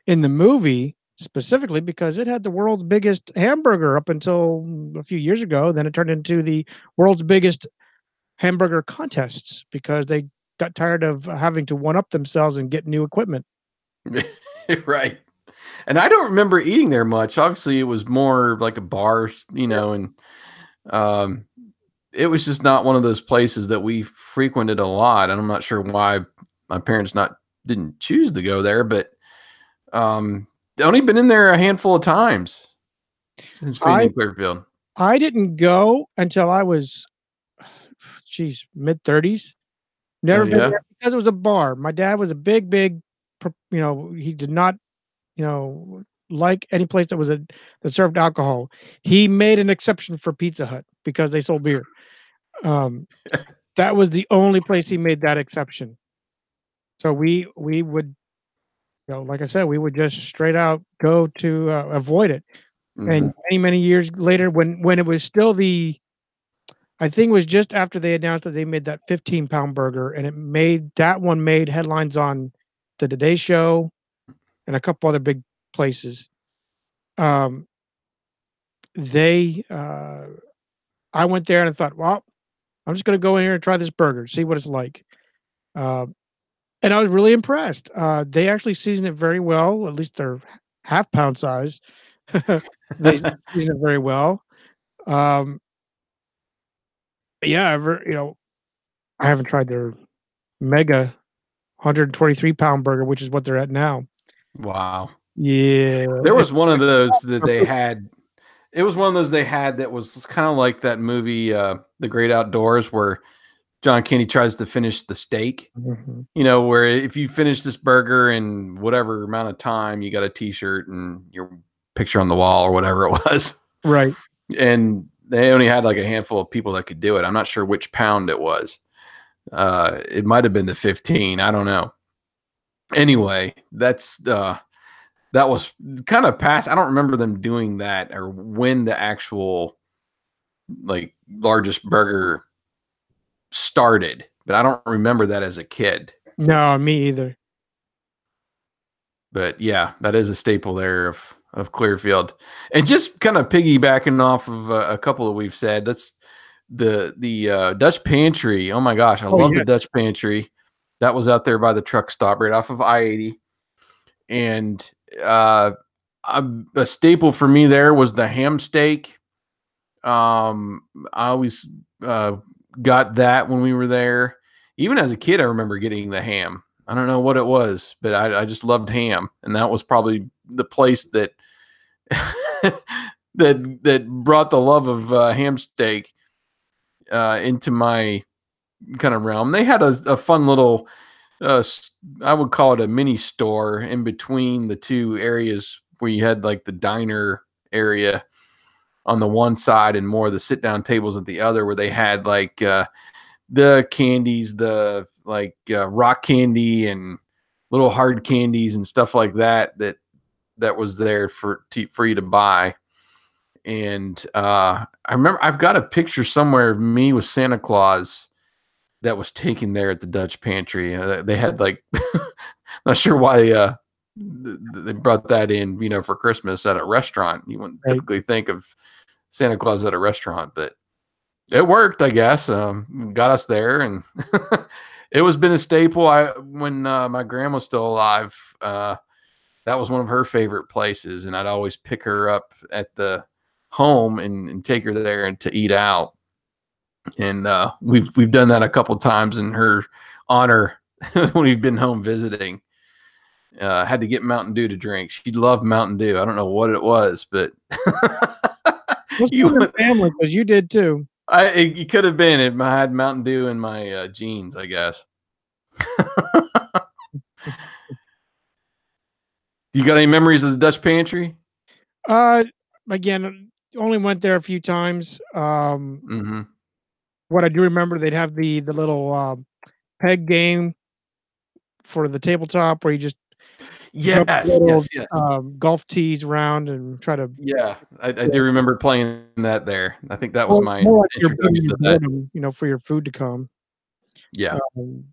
in the movie specifically because it had the world's biggest hamburger up until a few years ago. Then it turned into the world's biggest hamburger contests because they got tired of having to one up themselves and get new equipment. Right. And I don't remember eating there much. Obviously, it was more like a bar, and um, it was just not one of those places that we frequented a lot. And I'm not sure why my parents didn't choose to go there, but only been in there a handful of times since being in Clearfield. I didn't go until I was, mid-30s. Never been there because it was a bar. My dad was a big, he did not, like any place that served alcohol. He made an exception for Pizza Hut because they sold beer. That was the only place he made that exception. So we would, like I said, we would just straight out go to avoid it. And many years later, when it was still I think it was just after they announced that they made that 15-pound burger, and that one made headlines on the Today Show and a couple other big places. Um, I went there and I thought, well, I'm just going to go in here and try this burger, see what it's like. And I was really impressed. They actually season it very well. At least they're half-pound size. They season it very well. Yeah, I haven't tried their mega 123-pound burger, which is what they're at now. Wow. Yeah. There was one of those that they had. It was one of those they had that was kind of like that movie, The Great Outdoors, where John Candy tries to finish the steak. Where if you finish this burger in whatever amount of time, you got a T-shirt and your picture on the wall or whatever it was. Right. And they only had like a handful of people that could do it. I'm not sure which pound it was. It might have been the 15. I don't know. Anyway, that was kind of past. I don't remember them doing that or when the actual like largest burger started, but I don't remember that as a kid. No, me either. But yeah, that is a staple there of Clearfield. And just kind of piggybacking off of a couple that we've said, that's the Dutch Pantry. Oh my gosh, I love the Dutch Pantry. That was out there by the truck stop right off of I-80. And a staple for me there was the ham steak. I always got that when we were there. Even as a kid, I remember getting the ham. I don't know what it was, but I just loved ham, and that was probably the place that that brought the love of ham steak into my kind of realm. They had a fun little, I would call it a mini store in between the two areas where you had like the diner area on the one side and more of the sit down tables at the other, where they had like the candies, the like rock candy and little hard candies and stuff like that was there for you to buy. And I remember I've got a picture somewhere of me with Santa Claus that was taken there at the Dutch Pantry. They had like, not sure why they brought that in, for Christmas at a restaurant. You wouldn't typically think of Santa Claus at a restaurant, but it worked, I guess. Got us there, and it was been a staple. When my grandma was still alive, that was one of her favorite places, and I'd always pick her up at the home and take her there and to eat out. And we've done that a couple times in her honor when we've been home visiting. Had to get Mountain Dew to drink. She loved Mountain Dew. I don't know what it was, but you family, because you did too. It could have been. I had Mountain Dew in my jeans, I guess. You got any memories of the Dutch Pantry? Uh, Again, only went there a few times. Mhm. What I do remember, they'd have the little, peg game for the tabletop where you just rub Yes, little, yes, yes. golf tees around and try to Yeah, I do remember playing that there. I think that was well, my more like you're beating introduction your to that. boredom, for your food to come. Yeah, Um,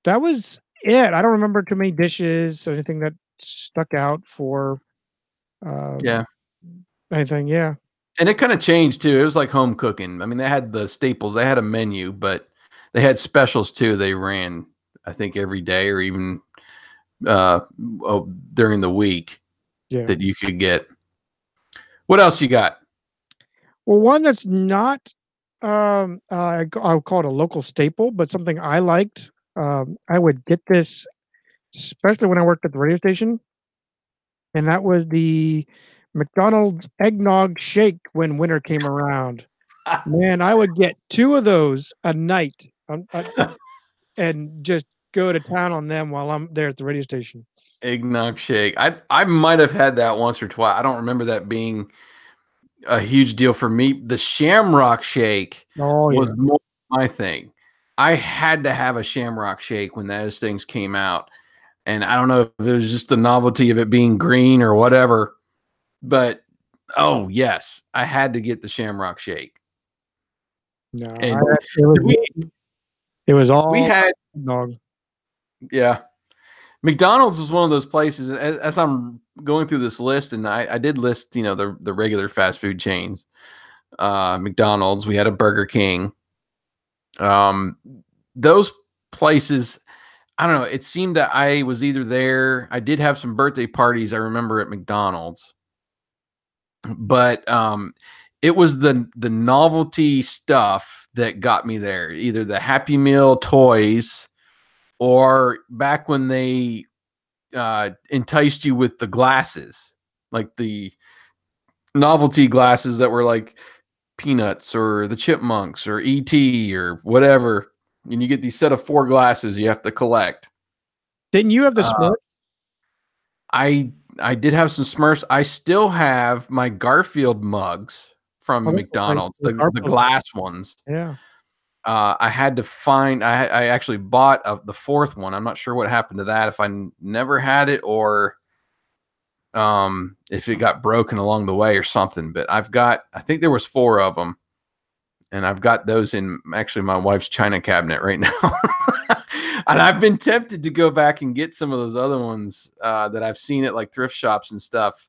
that was it. I don't remember too many dishes or anything that stuck out for, um, yeah. anything, yeah. And it kinda changed too. It was like home cooking. I mean, they had the staples, they had a menu, but they had specials too they ran, I think, every day or even, uh, during the week Yeah. that you could get. What else you got? Well, one that's not, I'll call it a local staple, but something I liked, I would get this, especially when I worked at the radio station, and that was the McDonald's eggnog shake when winter came around. Man, I would get 2 of those a night, and just go to town on them while I'm there at the radio station. Eggnog shake. I might have had that once or twice. I don't remember that being a huge deal for me. The Shamrock Shake Oh, was yeah. more my thing. I had to have a Shamrock Shake when those things came out, and I don't know if it was just the novelty of it being green or whatever, but oh, yes, I had to get the Shamrock Shake. No, I And had it was we it was we all had eggnog. yeah. McDonald's was one of those places as I'm going through this list, and I did list, the regular fast food chains. McDonald's, we had a Burger King. Um, those places, I don't know, it seemed that I was either there. I did have some birthday parties, I remember, at McDonald's, but it was the novelty stuff that got me there. Either the Happy Meal toys, or back when they enticed you with the glasses, like the novelty glasses that were like Peanuts or the Chipmunks or ET or whatever, and you get these set of 4 glasses you have to collect. Didn't you have the Uh, Smurf? I did have some Smurfs. I still have my Garfield mugs Oh, from those were nice. McDonald's, The the Garfield, glass ones. yeah. I had to find. I actually bought the 4th one. I'm not sure what happened to that. If I never had it, or if it got broken along the way or something. But I think there was 4 of them, and I've got those in actually my wife's china cabinet right now. And I've been tempted to go back and get some of those other ones that I've seen at like thrift shops and stuff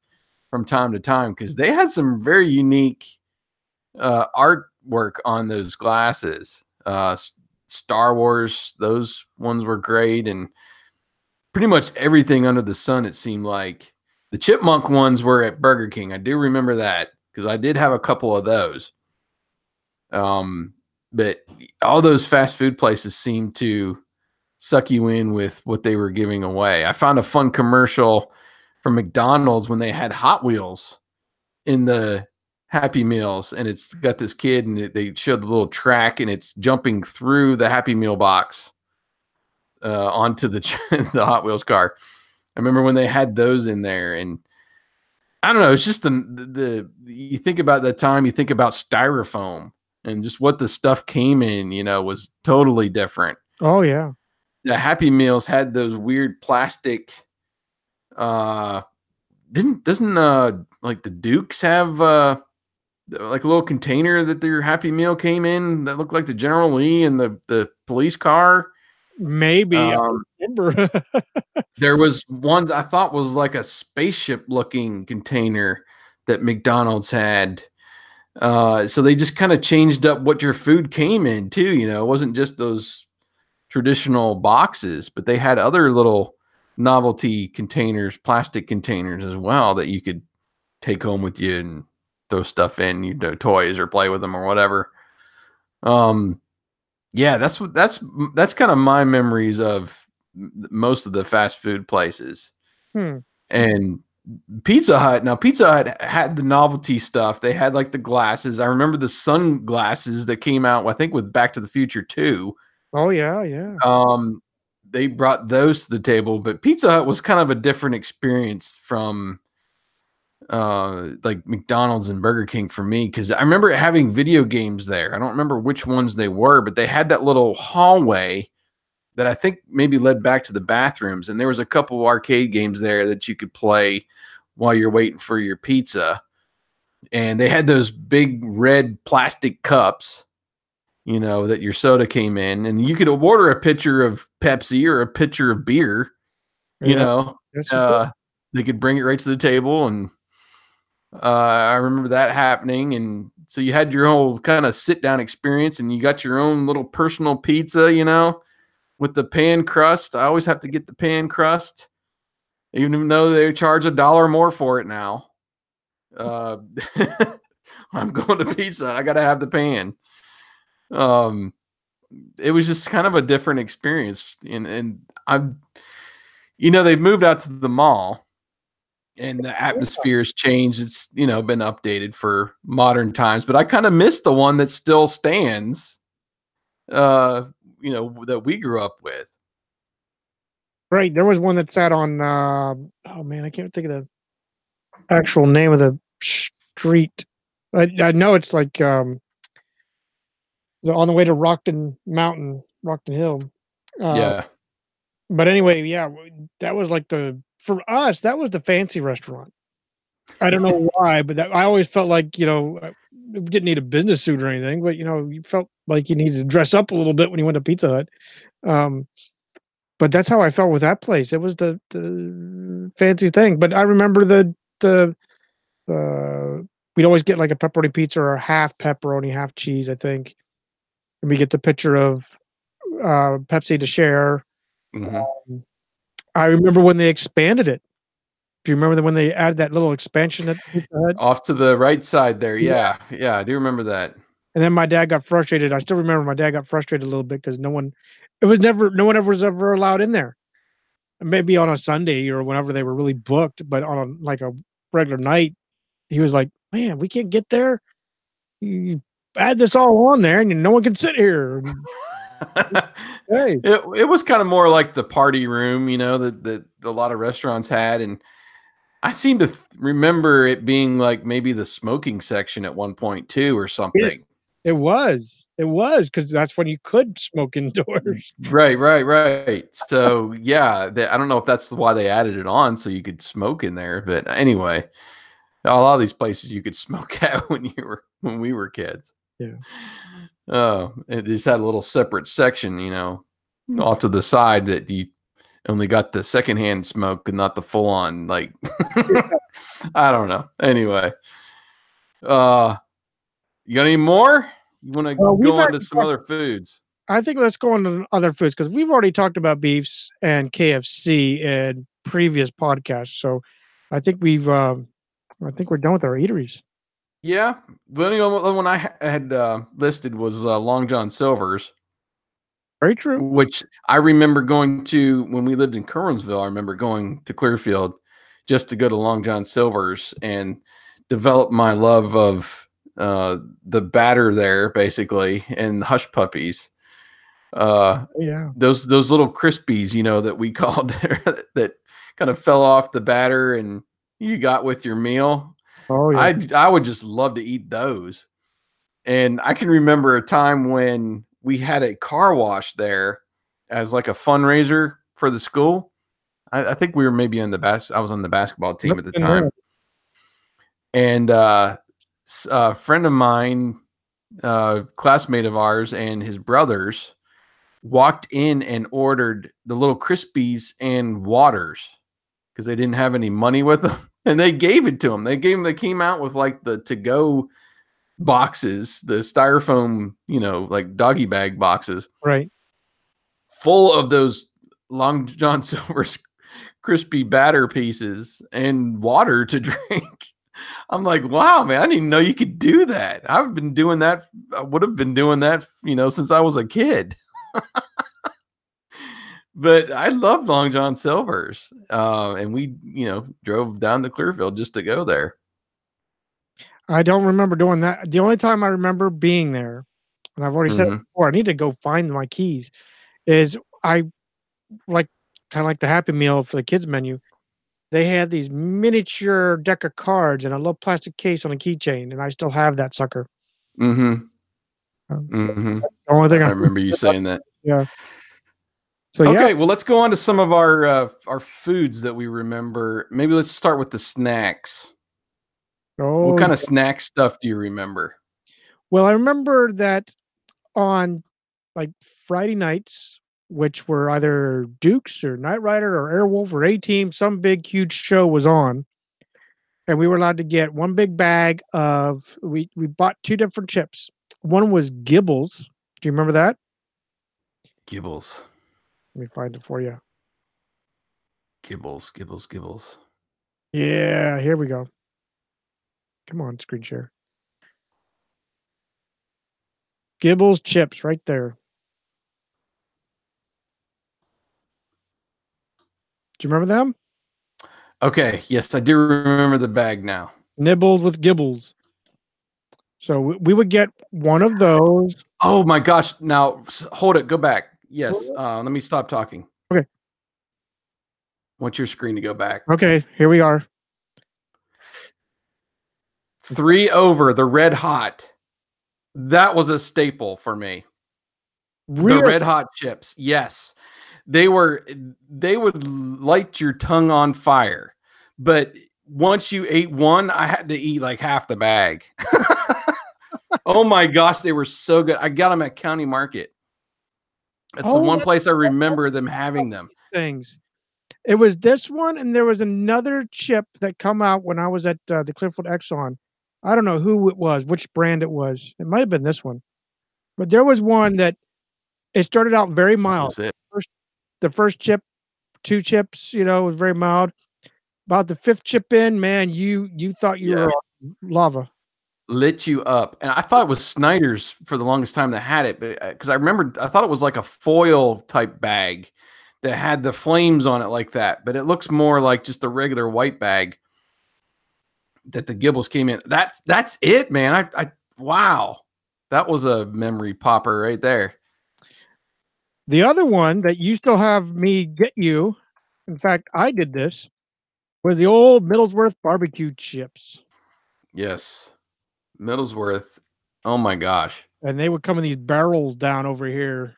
from time to time, because they had some very unique artwork on those glasses. Star Wars, those ones were great, and pretty much everything under the sun, it seemed like. The chipmunk ones were at Burger King. I do remember that because I did have a couple of those. But all those fast food places seem to suck you in with what they were giving away. I found a fun commercial from McDonald's when they had Hot Wheels in the Happy Meals, and it's got this kid, and they showed the little track, and it's jumping through the Happy Meal box onto the the Hot Wheels car. I remember when they had those in there, and I don't know. It's just the you think about that time, you think about styrofoam and just what the stuff came in, was totally different. Oh, yeah. The Happy Meals had those weird plastic. Uh, didn't doesn't like the Dukes have like a little container that their Happy Meal came in that looked like the General Lee and the police car. Maybe, I Um, don't remember. There was ones I thought was like a spaceship looking container that McDonald's had. So they just kind of changed up what your food came in too. It wasn't just those traditional boxes, but they had other little novelty containers, plastic containers as well, that you could take home with you and throw stuff in, toys, or play with them or whatever. Yeah, that's kind of my memories of most of the fast food places. Hmm. And Pizza Hut. Now, Pizza Hut had the novelty stuff. They had like the glasses. I remember the sunglasses that came out, I think, with Back to the Future 2. Oh, yeah, yeah. They brought those to the table, but Pizza Hut was kind of a different experience from like McDonald's and Burger King for me, because I remember having video games there. I don't remember which ones they were, but they had that little hallway that I think maybe led back to the bathrooms, and there was a couple arcade games there that you could play while you're waiting for your pizza. And they had those big red plastic cups, that your soda came in, and you could order a pitcher of Pepsi or a pitcher of beer. Yes, They could bring it right to the table, and I remember that happening. And so you had your whole kind of sit down experience, and you got your own little personal pizza, with the pan crust. I always have to get the pan crust, even though they charge $1 more for it now. I'm going to pizza. I got to have the pan. It was just kind of a different experience. And they've moved out to the mall, and the atmosphere has changed. It's, been updated for modern times, but I kind of miss the one that still stands, that we grew up with. Right. There was one that sat on, oh man, I can't think of the actual name of the street. I know it's like, on the way to Rockton Hill. Yeah. But anyway, yeah, that was like for us, that was the fancy restaurant. I don't know why, but I always felt like, we didn't need a business suit or anything, but you felt like you needed to dress up a little bit when you went to Pizza Hut. But that's how I felt with that place. It was the fancy thing. But I remember we'd always get like a pepperoni pizza or a half pepperoni, half cheese, I think. And we get the picture of Pepsi to share. Mm-hmm. I remember when they expanded it. Do you remember when they added that little expansion at Pizza Hut? Off to the right side there. Yeah. I do remember that. And then my dad got frustrated. I still remember my dad got frustrated a little bit because no one ever was ever allowed in there. Maybe on a Sunday or whenever they were really booked, but on a regular night, he was like, "Man, we can't get there. You add this all on there, and no one can sit here." Hey. It was kind of more like the party room, that a lot of restaurants had, and I seem to remember it being like maybe the smoking section at one point too, or something. It was because that's when you could smoke indoors. Right. So yeah, I don't know if that's why they added it on so you could smoke in there, but anyway, a lot of these places you could smoke at when we were kids. Yeah. Oh, it just had a little separate section, off to the side that you only got the secondhand smoke and not the full on. Like, I don't know. Anyway, you got any more? You want to go on to some other foods? I think let's go on to other foods because we've already talked about beefs and KFC in previous podcasts. So I think we're done with our eateries. Yeah, the only one I had listed was Long John Silver's. Very true. Which I remember going to when we lived in Kerwinsville. I remember going to Clearfield just to go to Long John Silver's and develop my love of the batter there, basically, and Hush Puppies. Yeah, those little Crispies, that we called that kind of fell off the batter and you got with your meal. Oh yeah, I would just love to eat those. And I can remember a time when we had a car wash there as like a fundraiser for the school. I think we were maybe I was on the basketball team at the time. And a friend of mine, classmate of ours, and his brothers walked in and ordered the little Crispies and waters because they didn't have any money with them. And they gave it to them. They came out with like the to-go boxes, the styrofoam, like doggy bag boxes. Right. Full of those Long John Silver's crispy batter pieces and water to drink. I'm like, wow, man, I didn't even know you could do that. I've been doing that. I would have been doing that, since I was a kid. But I love Long John Silver's. And we, drove down to Clearfield just to go there. I don't remember doing that. The only time I remember being there, and I've already said it before, I need to go find my keys, is I kind of like the Happy Meal for the kids menu. they had these miniature deck of cards in a little plastic case on a keychain, and I still have that sucker. Mm-hmm. So Mm-hmm. that's the only thing I I remember you saying that. yeah. So yeah. Okay, well, let's go on to some of our foods that we remember. Maybe let's start with the snacks. What Oh, kind of snack stuff do you remember? well, I remember that on, like, Friday nights, which were either Dukes or Knight Rider or Airwolf or A-Team, some big, huge show was on, and we were allowed to get one big bag of we bought 2 different chips. One was Gibbles. Do you remember that? Gibbles, Let me find it for you. Gibbles, Gibbles, Gibbles. Yeah, here we go. Come on, screen share. Gibbles chips right there. Do you remember them? Okay, yes, I do remember the bag now. Nibbles with Gibbles. So we would get one of those. Oh my gosh! Now hold it. Go back. Yes. Let me stop talking. Okay. Want your screen to go back. Okay, here we are. 3 over the Red Hot. That was a staple for me. Really? The Red Hot chips. Yes. They would light your tongue on fire. But once you ate one, I had to eat like half the bag. Oh my gosh, they were so good. I got them at County Market. That's the one place I remember them having them. Things. It was this one, and there was another chip that come out when I was at the Cliffwood Exxon. I don't know who it was, which brand it was. It might have been this one, but there was one that it started out very That mild. was it. The first chip, 2 chips, was very mild. About the 5th chip in, man, you thought you were on lava. Lit you up. And I thought it was Snyder's for the longest time that had it, but because I remember I thought it was like a foil type bag that had the flames on it like that, but it looks more like just a regular white bag that the Gibbles came in. That's it, man. I wow. That was a memory popper right there. The other one that you still have me get you, in fact, I did this, was the old Middlesworth barbecue chips. Yes. Middlesworth. Oh my gosh. And they would come in these barrels down over here.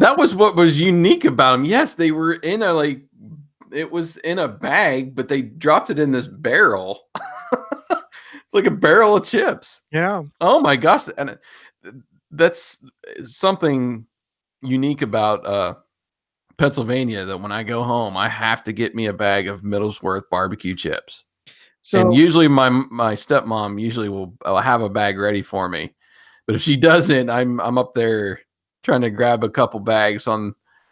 That was what was unique about them. Yes, they were in it was in a bag, but they dropped it in this barrel. It's like a barrel of chips. Yeah. Oh my gosh. And that's something unique about Pennsylvania, that when I go home, I have to get me a bag of Middlesworth barbecue chips. So, and usually my stepmom usually will have a bag ready for me. But if she doesn't, I'm up there trying to grab a couple bags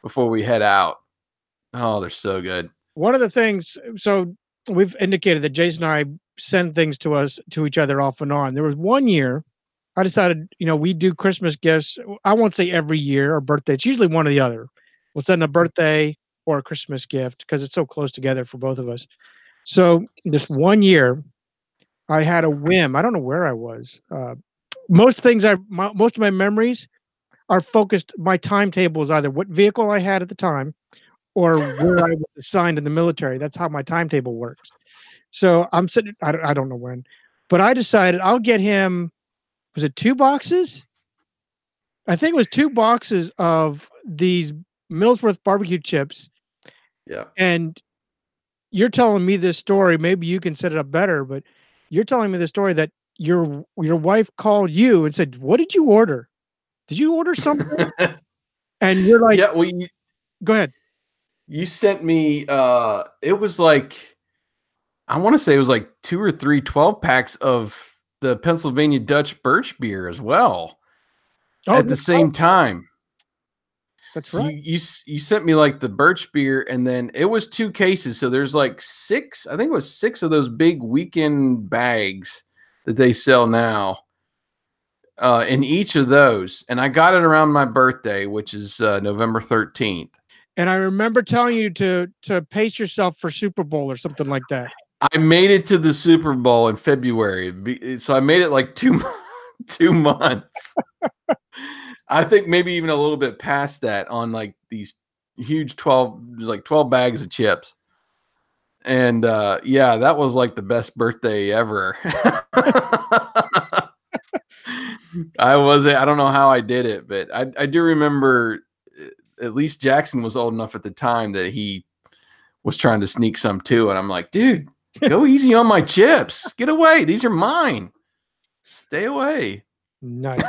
before we head out. Oh, they're so good. one of the things, so we've indicated that Jason and I send things to each other off and on. There was one year I decided, we do Christmas gifts. I won't say every year or birthday. It's usually one or the other. We'll send a birthday or a Christmas gift because it's so close together for both of us. So this one year, I had a whim. I don't know where I was. Most of my memories are focused. My timetable is either what vehicle I had at the time or where I was assigned in the military. That's how my timetable works. So I'm sitting. I don't know when, but I decided I'll get him. Was it 2 boxes? I think it was 2 boxes of these Middlesworth barbecue chips. Yeah. And you're telling me this story. Maybe you can set it up better, but you're telling me the story that your wife called you and said, "What did you order? Did you order something?" And you're like, yeah, well, go ahead. You sent me it was like, I want to say it was like 2 or 3 12-packs of the Pennsylvania Dutch Birch Beer as well at the same time. That's so right. You sent me like the Birch Beer, and then it was 2 cases. So there's like 6, I think it was 6 of those big weekend bags that they sell now in each of those. And I got it around my birthday, which is November 13th. And I remember telling you to pace yourself for Super Bowl or something like that. I made it to the Super Bowl in February. So I made it like 2 months. I think maybe even a little bit past that on like these huge 12 bags of chips. And yeah, that was like the best birthday ever. I don't know how I did it, but I do remember at least Jackson was old enough at the time that he was trying to sneak some too. And I'm like, dude, go easy on my chips. Get away. These are mine. Stay away. Nice.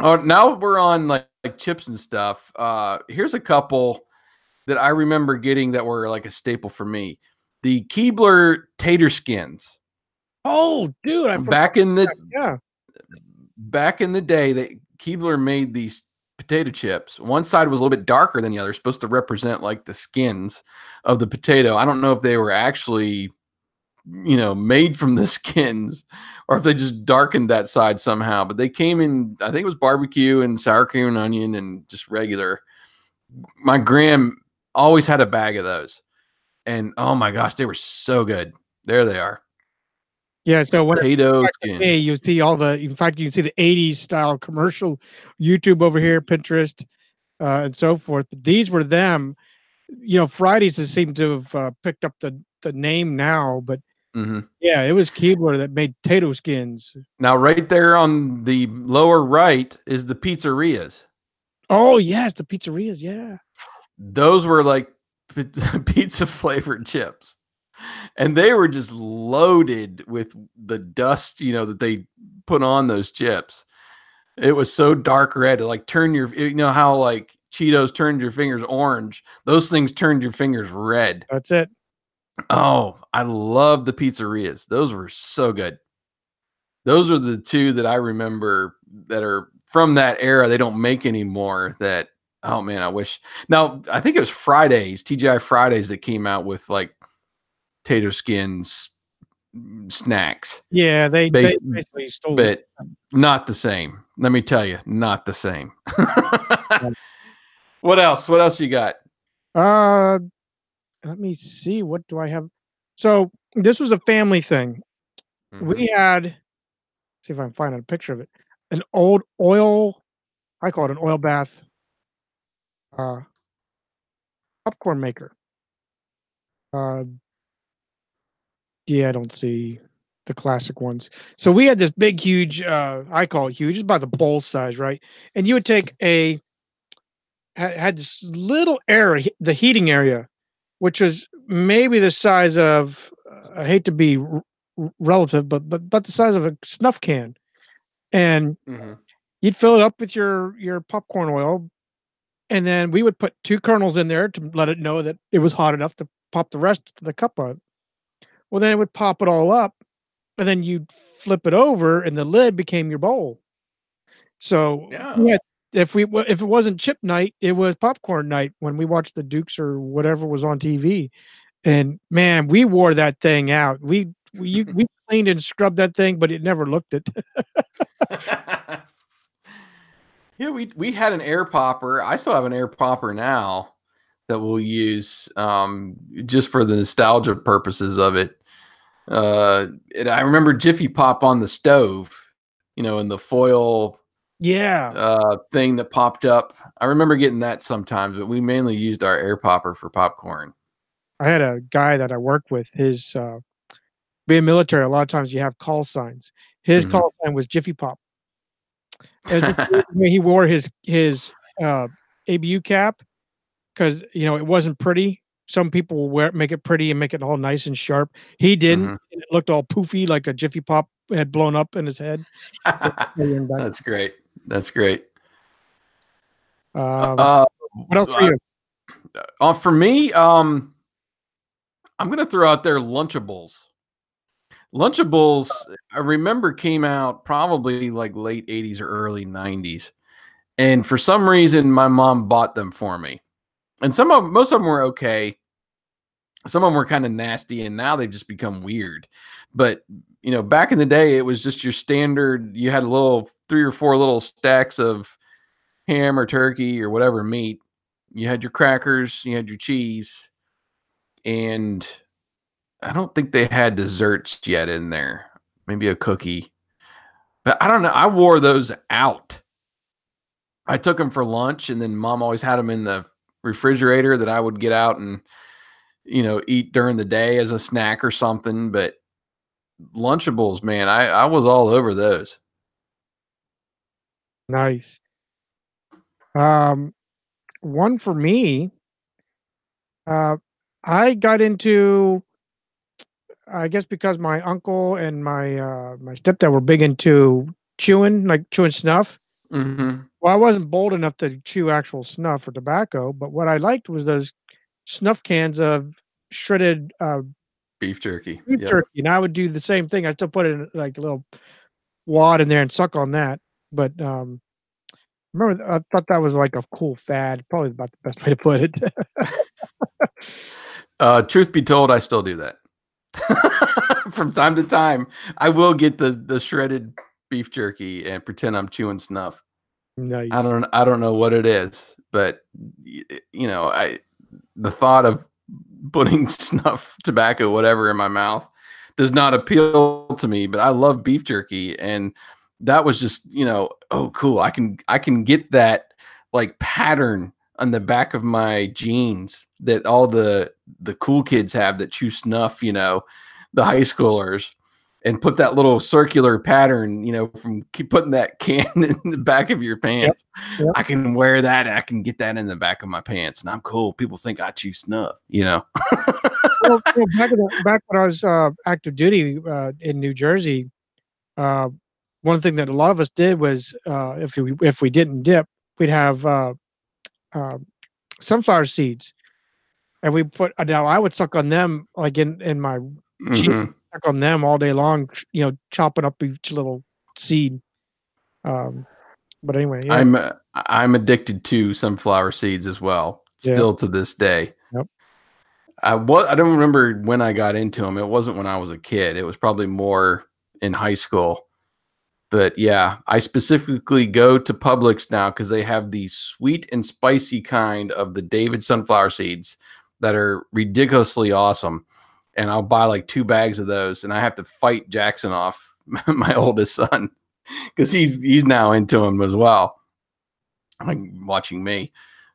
Oh, now we're on like chips and stuff. Here's a couple that I remember getting that were like a staple for me. The Keibler tater skins. Oh, dude, I forgot. Back in the Yeah. Back in the day, that Keibler made these potato chips. One side was a little bit darker than the other, supposed to represent like the skins of the potato. I don't know if they were actually, made from the skins or if they just darkened that side somehow. But they came in, I think it was barbecue and sour cream and onion and just regular. My gram always had a bag of those. And oh my gosh, they were so good. There they are. Yeah, so when potato skins. Hey, you see in fact, you can see the 80s style commercial YouTube over here, Pinterest, and so forth. But these were them. Fridays has seemed to have picked up the name now, but yeah, it was Keibler that made potato skins. Now, right there on the lower right is the pizzerias. Oh, yes, the pizzerias, yeah. Those were like pizza flavored chips. And they were just loaded with the dust, that they put on those chips. It was so dark red, it like turn your, how like Cheetos turned your fingers orange. Those things turned your fingers red. That's it. Oh, I love the pizzerias. Those were so good. Those are the two that I remember that are from that era. They don't make anymore. That, oh man, I wish. Now, I think it was Fridays, TGI Fridays, that came out with like tater skins snacks. Yeah, they basically stole it. But not the same. Let me tell you, not the same. What else? What else you got? Let me see. What do I have? So this was a family thing. We had, see if I can find a picture of it. An old oil, I call it an oil bath popcorn maker. Yeah, I don't see the classic ones. So we had this big, huge, I call it huge, it's about the bowl size, right? And you would take had this little area, the heating area, which was maybe the size of, I hate to be relative, but the size of a snuff can. And you'd fill it up with your popcorn oil, and then we would put 2 kernels in there to let it know that it was hot enough to pop the rest of the cup out. Well, then it would pop it all up, and then you'd flip it over, and the lid became your bowl. So yeah, if it wasn't chip night, it was popcorn night when we watched the Dukes or whatever was on TV. And man, we wore that thing out. We cleaned and scrubbed that thing, but it never looked it. Yeah, we had an air popper. I still have an air popper now that we'll use just for the nostalgia purposes of it. And I remember Jiffy Pop on the stove, in the foil thing that popped up. I remember getting that sometimes, but we mainly used our air popper for popcorn. I had a guy that I worked with, his being military, a lot of times you have call signs. His call sign was Jiffy Pop. He wore his ABU cap because it wasn't pretty. Some people make it pretty and make it all nice and sharp. He didn't. And it looked all poofy, like a Jiffy Pop had blown up in his head. That's great. That's great. What else for you? For me, I'm going to throw out there Lunchables. Lunchables, I remember, came out probably like late 80s or early 90s. And for some reason, my mom bought them for me. And most of them were okay. Some of them were kind of nasty, and now they've just become weird. But, back in the day, it was just your standard. You had 3 or 4 little stacks of ham or turkey or whatever meat. You had your crackers, you had your cheese, and I don't think they had desserts yet in there. Maybe a cookie. But I don't know. I wore those out. I took them for lunch, and then Mom always had them in the refrigerator that I would get out and eat during the day as a snack or something. But Lunchables, man, I was all over those. Nice. One for me, uh, I got into, I guess because my uncle and my stepdad were big into chewing, like chewing snuff. Mm-hmm. Well, I wasn't bold enough to chew actual snuff or tobacco, but what I liked was those snuff cans of shredded, Beef jerky. beef Yep. jerky, and I would do the same thing. I still put it in, like, a little wad in there and suck on that, but, remember, I thought that was, like, a cool fad, probably about the best way to put it. Truth be told, I still do that. From time to time, I will get the shredded beef jerky and pretend I'm chewing snuff. Nice. I don't know what it is, but the thought of putting snuff, tobacco, whatever in my mouth does not appeal to me, but I love beef jerky. And that was just, oh, cool. I can get that like pattern on the back of my jeans that all the cool kids have that chew snuff, the high schoolers, and put that little circular pattern, from keep putting that can in the back of your pants. Yep. I can wear that. I can get that in the back of my pants, and I'm cool. People think I chew snuff, Well, back when I was, active duty, in New Jersey, uh, one thing that a lot of us did was, if we didn't dip, we'd have, uh, sunflower seeds, and we put now I would suck on them, like, in my jeans, Mm-hmm. suck on them all day long, chopping up each little seed. Um, but anyway, yeah. I'm addicted to sunflower seeds as well, Yeah. still to this day. Yep. I don't remember when I got into them. It wasn't when I was a kid. It was probably more in high school. But yeah, I specifically go to Publix now because they have the sweet and spicy kind of the David sunflower seeds that are ridiculously awesome. And I'll buy like 2 bags of those, and I have to fight Jackson off, my oldest son, because he's now into them as well, like watching me.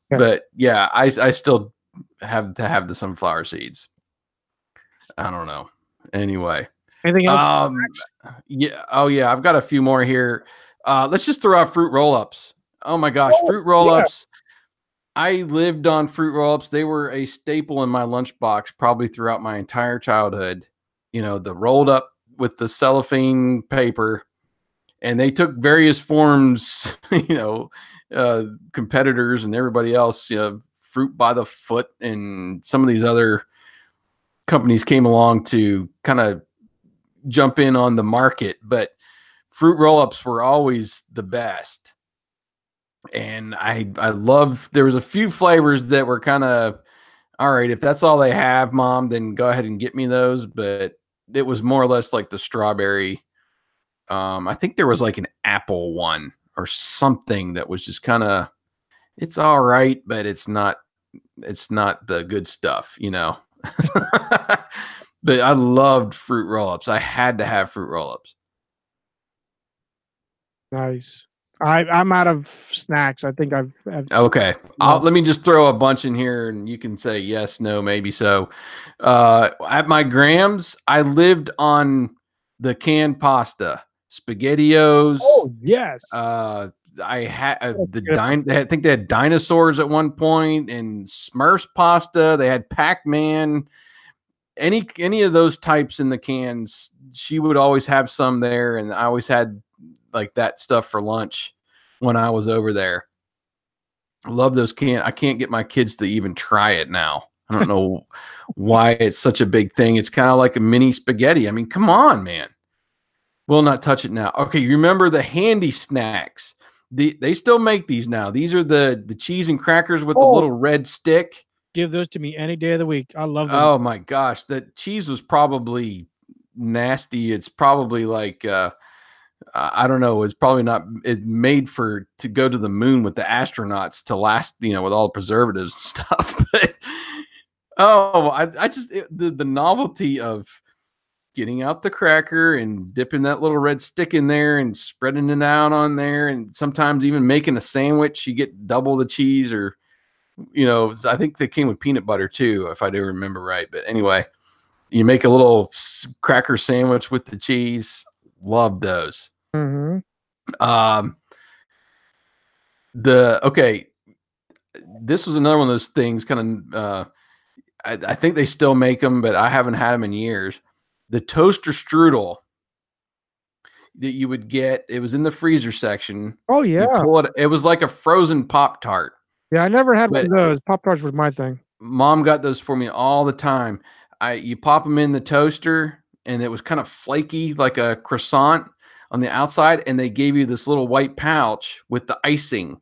Yeah. But yeah, I still have to have the sunflower seeds. I don't know. Anyway. Anything else? Yeah. Oh yeah. I've got a few more here. Let's just throw out fruit roll-ups. Oh my gosh. Fruit roll-ups. Yeah. I lived on fruit roll-ups. They were a staple in my lunchbox probably throughout my entire childhood. The rolled up with the cellophane paper, and they took various forms, competitors and everybody else, Fruit by the Foot and some of these other companies came along to kind of jump in on the market, but fruit roll-ups were always the best. And I love, there was a few flavors that were kind of, all right, if that's all they have, Mom, then go ahead and get me those. But it was more or less like the strawberry. I think there was like an apple one or something that was just kind of, it's all right, but it's not the good stuff, But I loved fruit roll-ups. I had to have fruit roll-ups. Nice. I'm out of snacks. I think I've okay. Let me just throw a bunch in here, and you can say yes, no, maybe so. At my Grams, I lived on the canned pasta, SpaghettiOs. Oh yes. I had I think they had dinosaurs at one point, and Smurfs pasta. They had Pac-Man. Any of those types in the cans, she would always have some there, and I always had like that stuff for lunch when I was over there. I love those cans. I can't get my kids to even try it now. I don't know why it's such a big thing. It's kind of like a mini spaghetti. I mean, come on, man. We'll not touch it now. Okay, you remember the Handy Snacks? They still make these now. These are the cheese and crackers with the little red stick. Give those to me any day of the week. I love them. Oh my gosh, the cheese was probably nasty. It's probably like I don't know. It's probably not. It's made to go to the moon with the astronauts to last. With all the preservatives and stuff. But I just the novelty of getting out the cracker and dipping that little red stick in there and spreading it out on there, and sometimes even making a sandwich. You get double the cheese or You know, I think they came with peanut butter too, if I do remember right. But anyway, you make a little cracker sandwich with the cheese. Love those. Mm-hmm. Okay, this was another one of those things. Kind of, I think they still make them, but I haven't had them in years. The toaster strudel that you would get, it was in the freezer section. Oh yeah, you pull it. It was like a frozen Pop-Tart. Yeah, I never had one of those. Pop-Tarts was my thing. Mom got those for me all the time. You pop them in the toaster, and it was kind of flaky, like a croissant on the outside, and they gave you this little white pouch with the icing,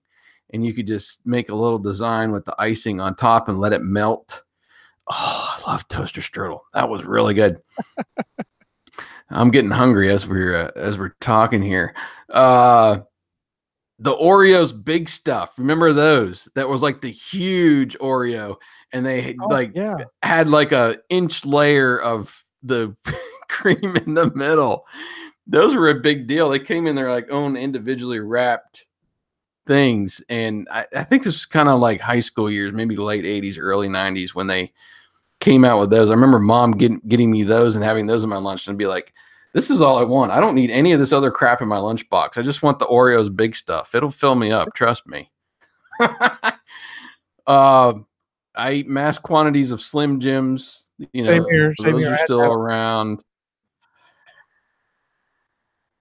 and you could just make a little design with the icing on top and let it melt. Oh, I love toaster strudel. That was really good. I'm getting hungry as we're talking here. The Oreos big stuff. Remember those? That was like the huge Oreo, and they had like a inch layer of the cream in the middle. Those were a big deal. They came in their like own individually wrapped things, and I think this was kind of like high school years, maybe late 80s, early 90s when they came out with those. I remember Mom getting me those and having those in my lunch and be like, this is all I want. I don't need any of this other crap in my lunchbox. I just want the Oreos big stuff. It'll fill me up. Trust me. I eat mass quantities of Slim Jims. You know, those are still around.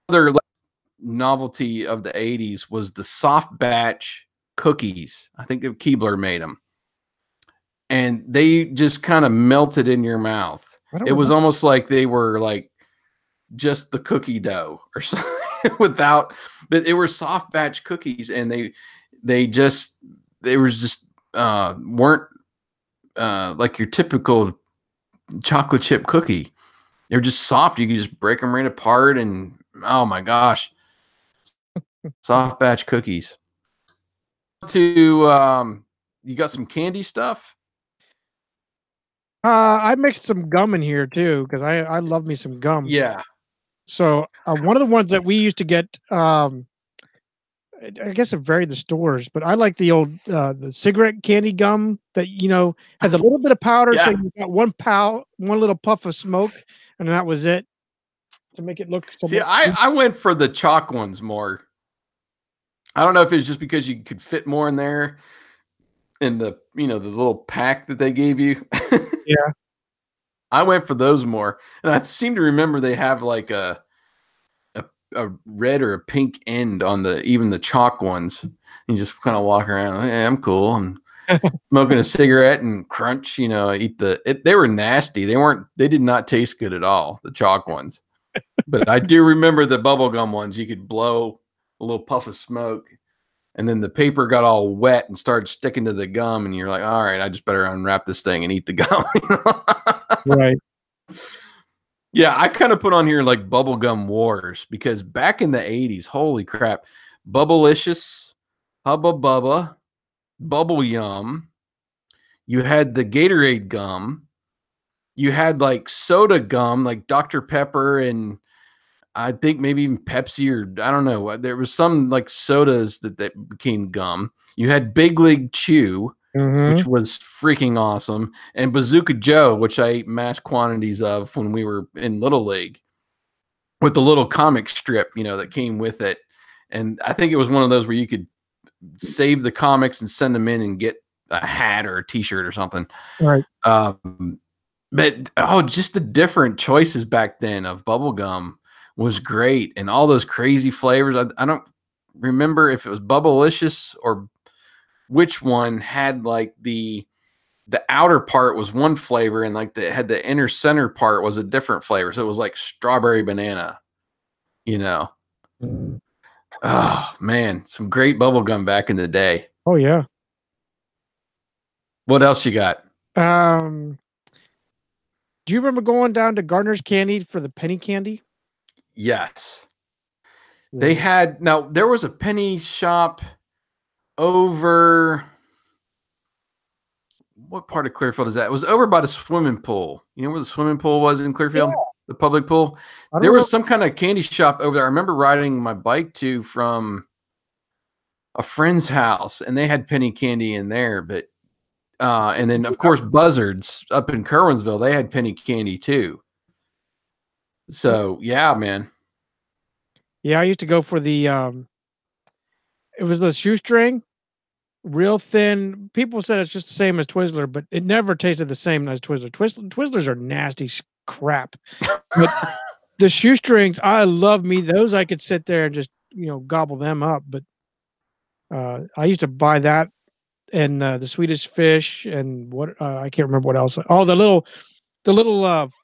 Another novelty of the 80s was the soft batch cookies. I think Keibler made them. And they just kind of melted in your mouth. It was almost like they were like just the cookie dough or something but it were soft batch cookies, and they weren't like your typical chocolate chip cookie. They're just soft. You could just break them right apart, and oh my gosh, soft batch cookies. You got some candy stuff? I mixed some gum in here too, because I love me some gum. Yeah. So one of the ones that we used to get, I guess it varied the stores, but I like the old the cigarette candy gum that has a little bit of powder, so you got one little puff of smoke, and that was it to make it look. See, I went for the chalk ones more. I don't know if it's just because you could fit more in there in the the little pack that they gave you. Yeah. I went for those more, and I seem to remember they have like a red or a pink end on even the chalk ones. You just kind of walk around. Hey, I'm cool. I'm smoking a cigarette and crunch. Eat they were nasty. They did not taste good at all. The chalk ones, but I do remember the bubblegum ones. You could blow a little puff of smoke, and then the paper got all wet and started sticking to the gum, and you're like, all right, I just better unwrap this thing and eat the gum. Right. Yeah, I kind of put on here like bubblegum wars, because back in the 80s, holy crap, Bubblicious, Hubba Bubba, Bubble Yum. You had the Gatorade gum. You had like soda gum, like Dr. Pepper, and I think maybe even Pepsi, or I don't know. There was some like sodas that became gum. You had Big League Chew, which was freaking awesome, and Bazooka Joe, which I ate mass quantities of when we were in Little League, with the little comic strip, that came with it. And I think it was one of those where you could save the comics and send them in and get a hat or a T-shirt or something. Right. But just the different choices back then of bubblegum was great, and all those crazy flavors. I don't remember if it was Bubblicious or which one had like the outer part was one flavor, and like the inner center part was a different flavor. So it was like strawberry banana, Oh man, some great bubble gum back in the day. Oh yeah. What else you got? Do you remember going down to Gardner's Candy for the penny candy? Yes. They had, now there was a penny shop over, what part of Clearfield is that? It was over by the swimming pool. You know where the swimming pool was in Clearfield? Yeah. The public pool? There was some kind of candy shop over there. I remember riding my bike from a friend's house, and they had penny candy in there, but And then, of course, Buzzards up in Kerwinsville, they had penny candy too. So, yeah, man. Yeah, I used to go for the, it was the shoestring, real thin. People said it's just the same as Twizzler, but it never tasted the same as Twizzler. Twizzlers are nasty crap. But the shoestrings, I love me. Those I could sit there and just, gobble them up. But I used to buy that and the Swedish fish and what I can't remember what else. Oh, the little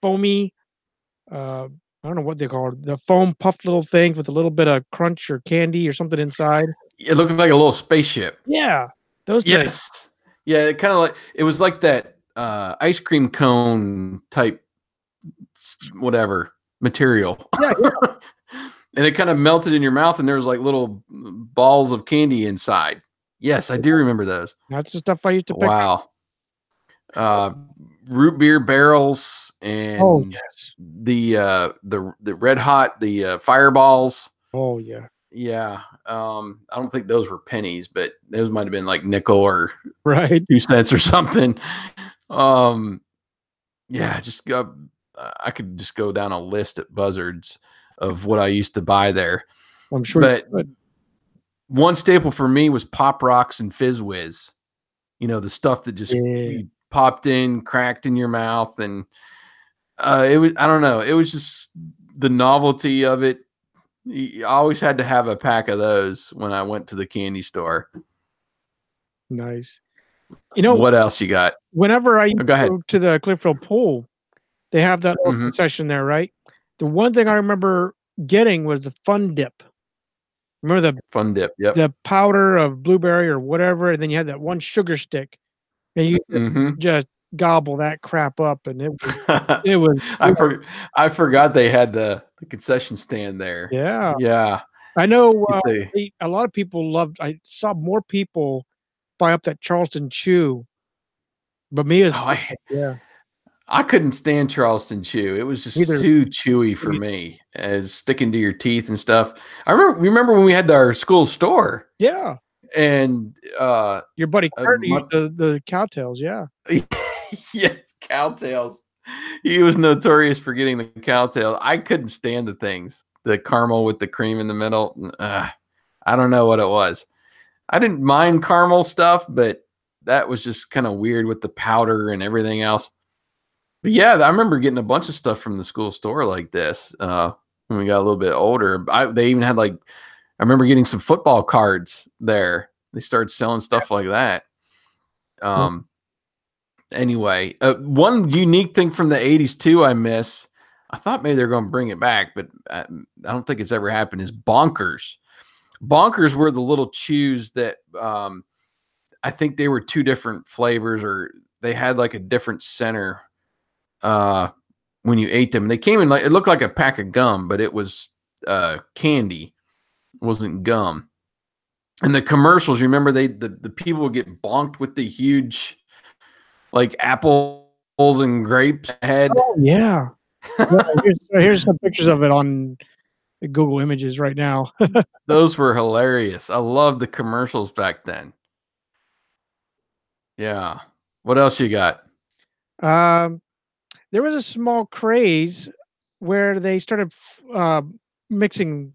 foamy, I don't know what they call it, the foam puffed little things with a little bit of crunch or candy or something inside. It looked like a little spaceship. Yeah, those things. Yes. Yeah, it was like that ice cream cone type whatever material. Yeah. And it kind of melted in your mouth and there was like little balls of candy inside. Yes, I do remember those. That's the stuff I used to pick up. Wow. Root beer barrels and yes. the red hot, the fireballs. Oh yeah. Yeah. I don't think those were pennies, but those might have been like nickel or right 2 cents or something. Yeah, I could just go down a list at Buzzards of what I used to buy there. I'm sure. But one staple for me was Pop Rocks and Fizz Whiz. The stuff that just popped in, cracked in your mouth, and it was, I don't know, it was just the novelty of it. I always had to have a pack of those when I went to the candy store. Nice. What else you got? Whenever I go to the Cliffville pool, they have that little concession there, right? The one thing I remember getting was the Fun Dip. Remember the Fun Dip? Yep. The powder of blueberry or whatever, and then you had that one sugar stick, and you just gobble that crap up, and it was. I forgot they had the concession stand there. Yeah. I know a lot of people loved. I saw more people buy up that Charleston Chew, but me as I couldn't stand Charleston Chew. It was just too chewy for me, as sticking to your teeth and stuff. Remember when we had our school store? Yeah. And your buddy Kurt used the cowtails, yeah. Yes, cowtails. He was notorious for getting the cowtails. I couldn't stand the things. The caramel with the cream in the middle. I don't know what it was. I didn't mind caramel stuff, but that was just kind of weird with the powder and everything else. But yeah, I remember getting a bunch of stuff from the school store like this when we got a little bit older. They even had I remember getting some football cards there. They started selling stuff like that. Anyway, one unique thing from the 80s too I miss. I thought maybe they're going to bring it back, but I don't think it's ever happened, is Bonkers. Bonkers were the little chews that I think they were 2 different flavors, or they had like a different center when you ate them. They came in it looked like a pack of gum, but it was candy. It wasn't gum. And the commercials, you remember the people would get bonked with the huge apples and grapes head. Oh yeah. Here's some pictures of it on Google Images right now. Those were hilarious. I loved the commercials back then. Yeah. What else you got? There was a small craze where they started mixing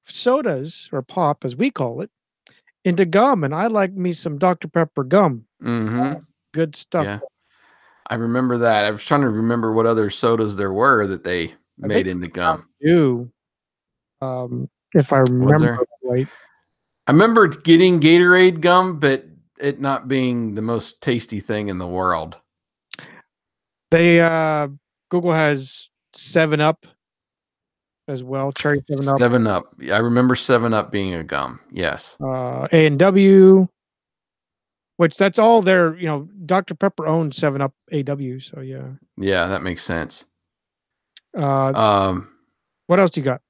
sodas, or pop as we call it, into gum, and I like me some Dr. Pepper gum. Good stuff. Yeah. I remember that. I was trying to remember what other sodas there were that they made into gum. If I remember right. I remember getting Gatorade gum, but it not being the most tasty thing in the world. Google has 7-Up as well, cherry 7-Up. 7-Up. I remember 7-Up being a gum. Yes. A&W, which that's all their, Dr. Pepper owns 7-Up A&W, so yeah. Yeah, that makes sense. What else do you got?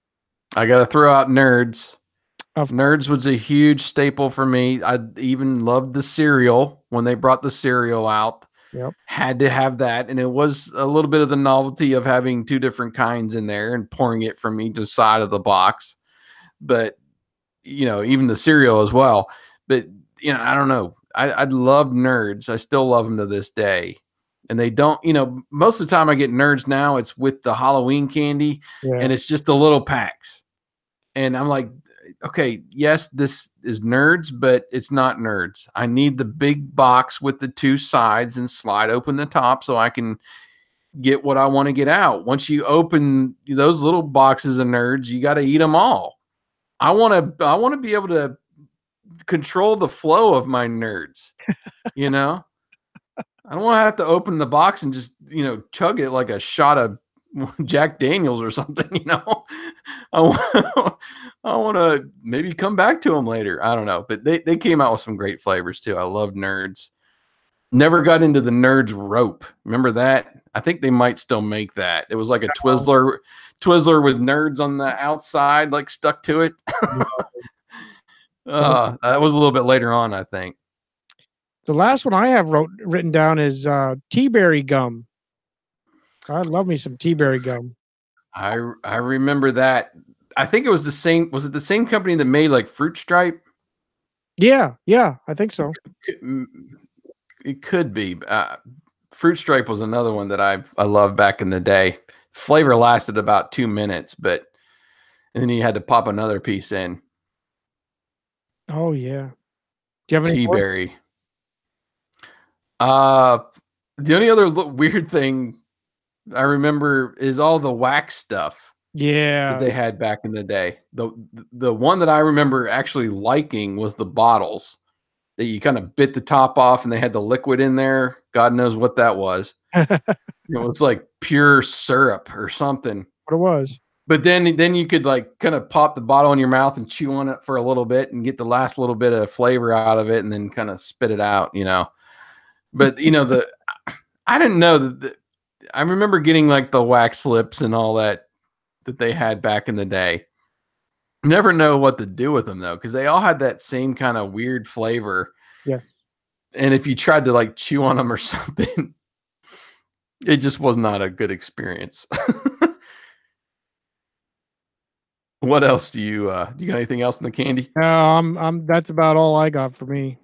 I got to throw out Nerds. Nerds was a huge staple for me. I even loved the cereal when they brought the cereal out. Yep. Had to have that. And it was a little bit of the novelty of having 2 different kinds in there and pouring it from each side of the box. But, even the cereal as well. But, I don't know. I love Nerds. I still love them to this day. And they don't, most of the time I get Nerds now, it's with the Halloween candy and it's just the little packs. And I'm like, okay, yes, this is Nerds, but it's not Nerds. I need the big box with the two sides and slide open the top so I can get what I want to get out. Once you open those little boxes of Nerds, you got to eat them all. I want to be able to control the flow of my Nerds. I don't want to have to open the box and just, chug it like a shot of Jack Daniels or something, I want to maybe come back to them later. I don't know, but they came out with some great flavors too. I love Nerds. Never got into the Nerds rope. Remember that? I think they might still make that. It was like a Twizzler with Nerds on the outside, like stuck to it. That was a little bit later on, I think. The last one I have written down is Teaberry Gum. I love me some Teaberry Gum. I remember that. I think it was the same. Was it the same company that made like Fruit Stripe? Yeah, I think so. It could be. Fruit Stripe was another one that I loved back in the day. Flavor lasted about 2 minutes, and then you had to pop another piece in. Oh yeah. Do you have any Teaberry? The only other weird thing I remember is all the wax stuff. Yeah. That they had back in the day. The one that I remember actually liking was the bottles that you kind of bit the top off and they had the liquid in there. God knows what that was. It was like pure syrup or something. What it was. But then you could like kind of pop the bottle in your mouth and chew on it for a little bit and get the last little bit of flavor out of it and then kind of spit it out, But I didn't know that. I remember getting like the wax lips and all that they had back in the day. Never know what to do with them though, because they all had that same kind of weird flavor. Yeah. And if you tried to like chew on them or something, it just was not a good experience. What else do you got anything else in the candy? No, that's about all I got for me.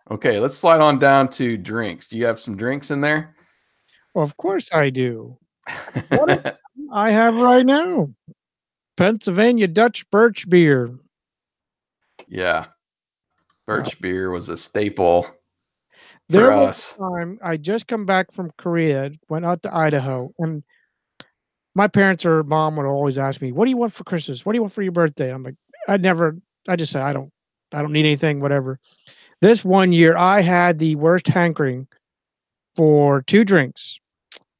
Okay, let's slide on down to drinks. Do you have some drinks in there? Well, of course I do. What I have right now. Pennsylvania Dutch Birch Beer. Yeah. Birch Beer was a staple for us. Time I just come back from Korea, went out to Idaho, and my parents or mom would always ask me, "What do you want for Christmas? What do you want for your birthday?" I'm like, I just say I don't need anything, whatever. This one year I had the worst hankering for 2 drinks.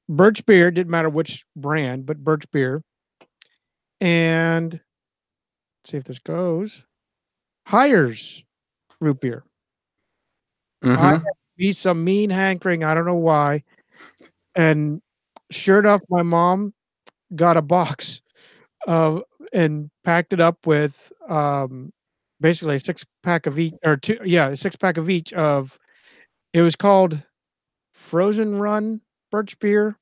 Birch Beer, didn't matter which brand, but Birch Beer. And let's see if this goes. Hires root beer. Mm-hmm. I had to be some mean hankering. I don't know why. And sure enough, my mom got a box of and packed it up with basically a 6-pack of each, or 2, a 6-pack of each of. It was called Frozen Run Birch Beer,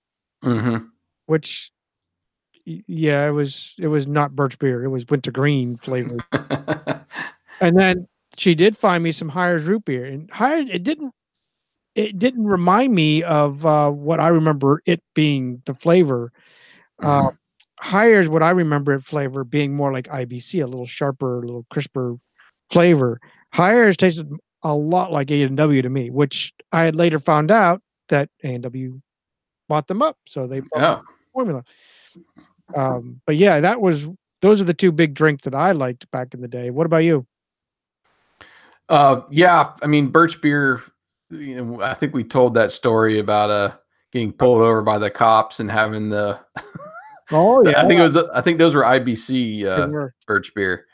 which it was not Birch Beer. It was wintergreen flavored. And then she did find me some Hires root beer, and Hires it didn't remind me of what I remember it being the flavor. Hires, what I remember it flavor being more like IBC, a little sharper, a little crisper flavor. Hires tasted a lot like A&W to me, which I had later found out that A&W bought them up, so they bought the formula. But yeah, those are the 2 big drinks that I liked back in the day. What about you? Yeah, I mean Birch Beer. I think we told that story about getting pulled over by the cops and having the. Oh yeah, I think those were IBC Birch Beer.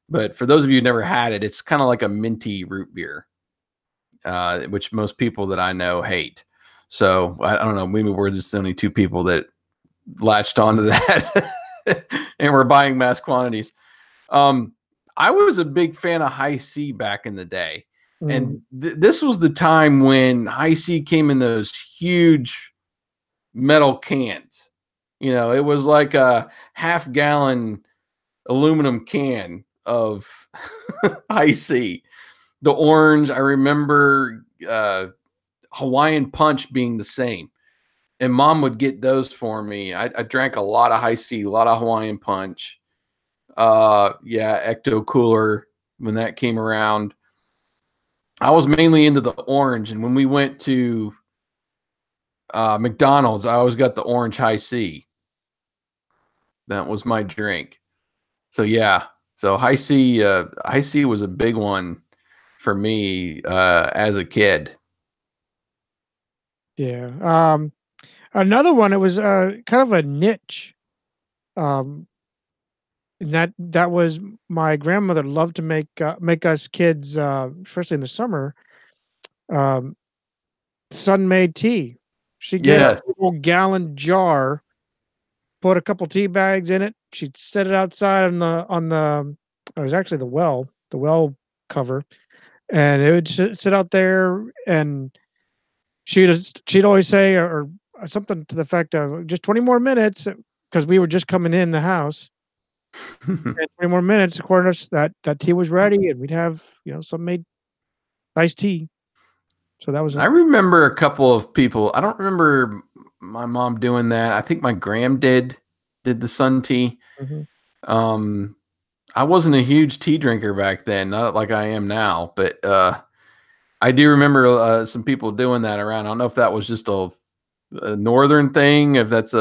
But for those of you who never had it, it's kind of like a minty root beer, which most people that I know hate. So I don't know. Maybe we're just the only 2 people that latched onto that and we're buying mass quantities. I was a big fan of High C back in the day. And this was the time when High C came in those huge metal cans. It was like a half-gallon aluminum can of High C. the orange. I remember Hawaiian Punch being the same. And Mom would get those for me. I drank a lot of High C, a lot of Hawaiian Punch. Yeah, Ecto Cooler when that came around. I was mainly into the orange, and when we went to McDonald's, I always got the orange High C. That was my drink. So yeah, so High C was a big one for me as a kid. Yeah. Another one. It was kind of a niche. And that was my grandmother loved to make us kids, especially in the summer, um, sun-made tea. She'd get a Yes. little gallon jar, put a couple tea bags in it. She'd set it outside on the it was actually the well cover, and it would sit out there, and she'd always say, or something to the effect of, just 20 more minutes, because we were just coming in the house. And 20 more minutes, of course, that tea was ready, and we'd have, some made iced tea. So that was I remember a couple of people. I don't remember my mom doing that. I think my gram did the sun tea. Mhm. I wasn't a huge tea drinker back then, not like I am now, but I do remember some people doing that around. I don't know if that was just a northern thing, if that's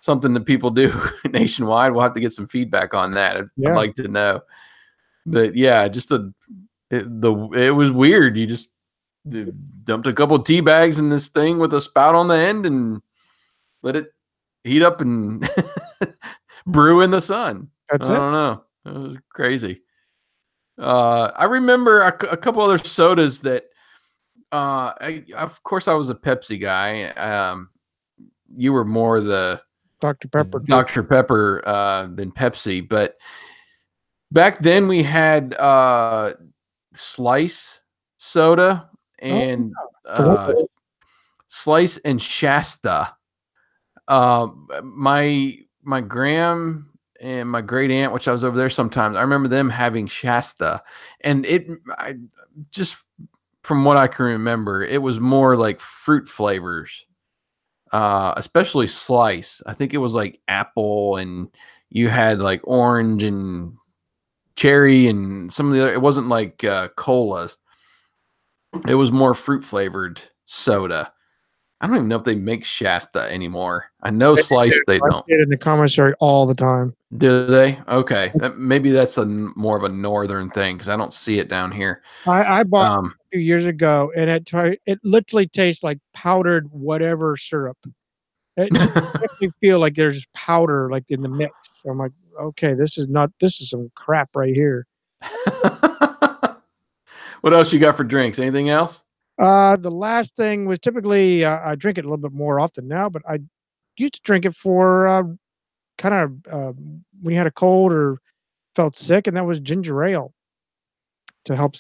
something that people do nationwide. We'll have to get some feedback on that. I'd Yeah. like to know. But yeah, just it was weird. You just dumped a couple of tea bags in this thing with a spout on the end and let it heat up and brew in the sun. That's I it. don't know. It was crazy. I remember a couple other sodas that of course I was a Pepsi guy. You were more the Dr. Pepper, dude. Dr. Pepper than Pepsi, but back then we had Slice soda and Slice and Shasta. My gram and my great aunt, which I was over there sometimes, I remember them having Shasta, and just from what I can remember, it was more like fruit flavors, especially Slice. I think it was like apple, and you had like orange and cherry and some of the other. It wasn't like colas. It was more fruit flavored soda. I don't even know if they make Shasta anymore. I know Slice they don't. I see it in the commissary all the time. Do they? Okay, maybe that's more of a northern thing because I don't see it down here. I bought a few years ago, and it literally tastes like powdered whatever syrup. It definitely feel like there's powder like in the mix. I'm like, okay, this is some crap right here. What else you got for drinks? Anything else? The last thing was typically, I drink it a little bit more often now, but I used to drink it for kind of when you had a cold or felt sick, and that was ginger ale to help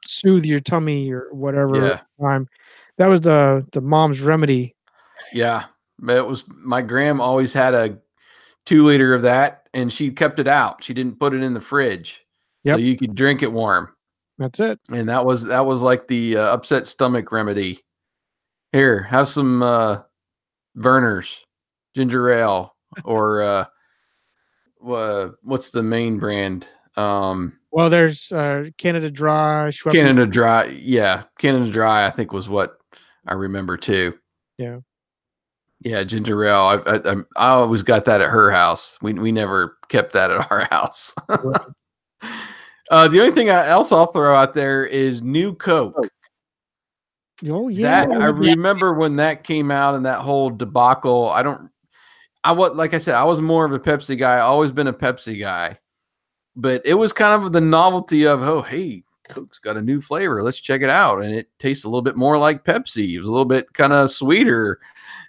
soothe your tummy or whatever. Yeah. Time that was the mom's remedy. Yeah, but it was my gram always had a 2-liter of that, and she kept it out. She didn't put it in the fridge, so you could drink it warm. That's it. And that was like the upset stomach remedy. Here, have some Verner's ginger ale, or what's the main brand? Well, there's Canada Dry. Canada Dry. Yeah, Canada Dry, I think, was what I remember too. Yeah. Yeah, ginger ale. I always got that at her house. We never kept that at our house. Right. The only thing else I'll throw out there is New Coke. Oh yeah, I remember when that came out and that whole debacle. Like I said, I was more of a Pepsi guy. Always been a Pepsi guy, but it was kind of the novelty of, oh, hey, Coke's got a new flavor. Let's check it out, and it tastes a little bit more like Pepsi. It was a little bit kind of sweeter,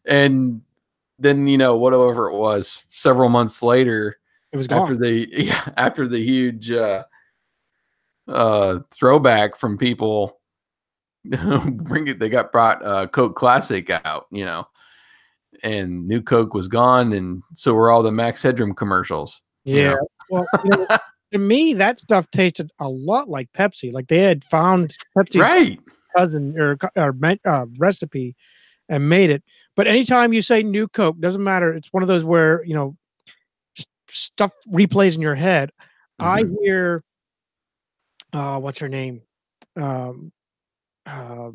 and then whatever it was, several months later, it was gone. after the huge throwback from people. They got brought Coke Classic out, and New Coke was gone, and so were all the Max Headroom commercials. Yeah. Well, To me, that stuff tasted a lot like Pepsi. Like they had found Pepsi's Right. cousin recipe and made it. But anytime you say new Coke, doesn't matter. It's one of those where stuff replays in your head. I hear, what's her name? Um, uh,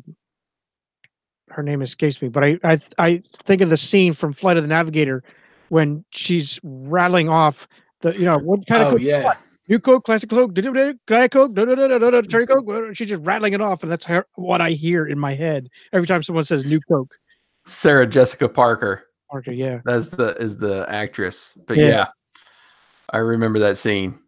Her name escapes me, but I think of the scene from Flight of the Navigator when she's rattling off what kind of Oh Coke you yeah. want? New Coke, classic Coke, Diet Coke, cherry Coke. She's just rattling it off, and that's what I hear in my head every time someone says new Coke. Sarah Jessica Parker. Parker, yeah. Is the actress. But Yeah. yeah, I remember that scene.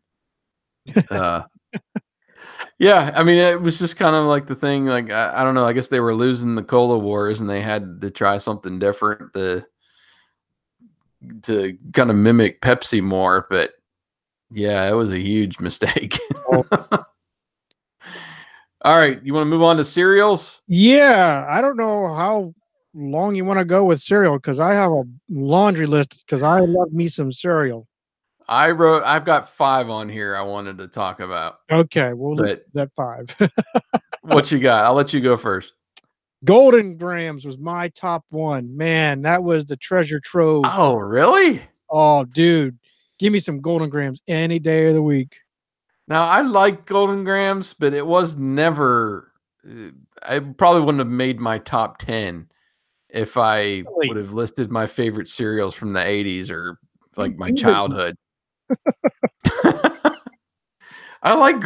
Yeah, I mean, it was just kind of like the thing. Like I don't know. I guess they were losing the cola wars, and they had to try something different to kind of mimic Pepsi more. But yeah, it was a huge mistake. Oh. All right, you want to move on to cereals? Yeah, I don't know how long you want to go with cereal because I have a laundry list because I love me some cereal. I've got 5 on here I wanted to talk about. Okay, we'll leave But that 5. what you got? I'll let you go first. Golden Grams was my top one. Man, that was the treasure trove. Oh, really? Oh, dude, give me some Golden Grams any day of the week. Now, I like Golden Grams, but it was never. I probably wouldn't have made my top 10 if I would have listed my favorite cereals from the 80s or like my childhood. I like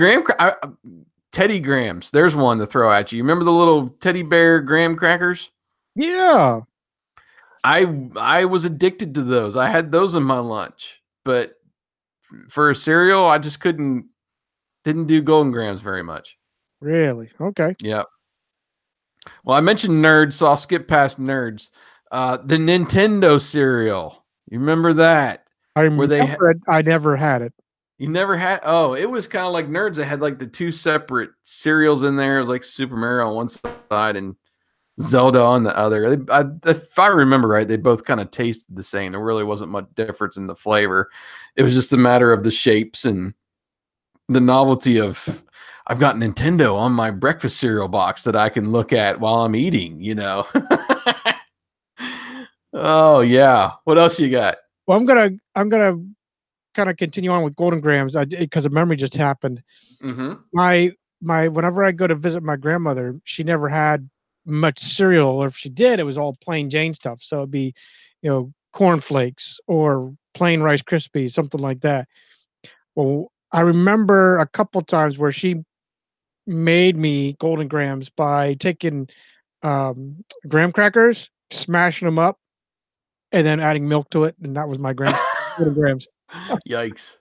Teddy Grahams. There's one to throw at you. You remember the little teddy bear graham crackers? Yeah. I was addicted to those. I had those in my lunch, but for a cereal, I just didn't do Golden Grams very much. Really? Okay. Yeah. Well, I mentioned Nerds, so I'll skip past Nerds. The Nintendo cereal. You remember that? I remember it. I never had it. You never had? Oh, it was kind of like Nerds. They had like the 2 separate cereals in there. It was like Super Mario on one side and Zelda on the other. If I remember right, they both kind of tasted the same. There really wasn't much difference in the flavor. It was just a matter of the shapes and the novelty of I've got Nintendo on my breakfast cereal box that I can look at while I'm eating, Oh yeah. What else you got? Well, I'm gonna kind of continue on with Golden Grams because a memory just happened. My whenever I go to visit my grandmother, she never had much cereal, or if she did, it was all plain Jane stuff. So it'd be, cornflakes or plain Rice Krispies, something like that. Well, I remember a couple times where she made me Golden Grams by taking graham crackers, smashing them up, and then adding milk to it, and that was my Golden Grams. Yikes.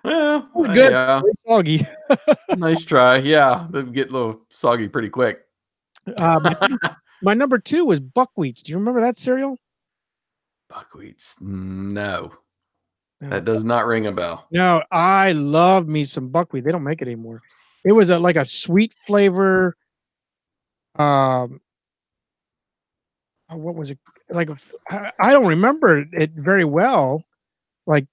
Well, it was good. Yeah. Very soggy. Nice try. Yeah, they get a little soggy pretty quick. My number 2 was buckwheats. Do you remember that cereal? Buckwheats. No. That does not ring a bell. No, I love me some buckwheat. They don't make it anymore. It was like a sweet flavor. What was it? Like I don't remember it very well. Like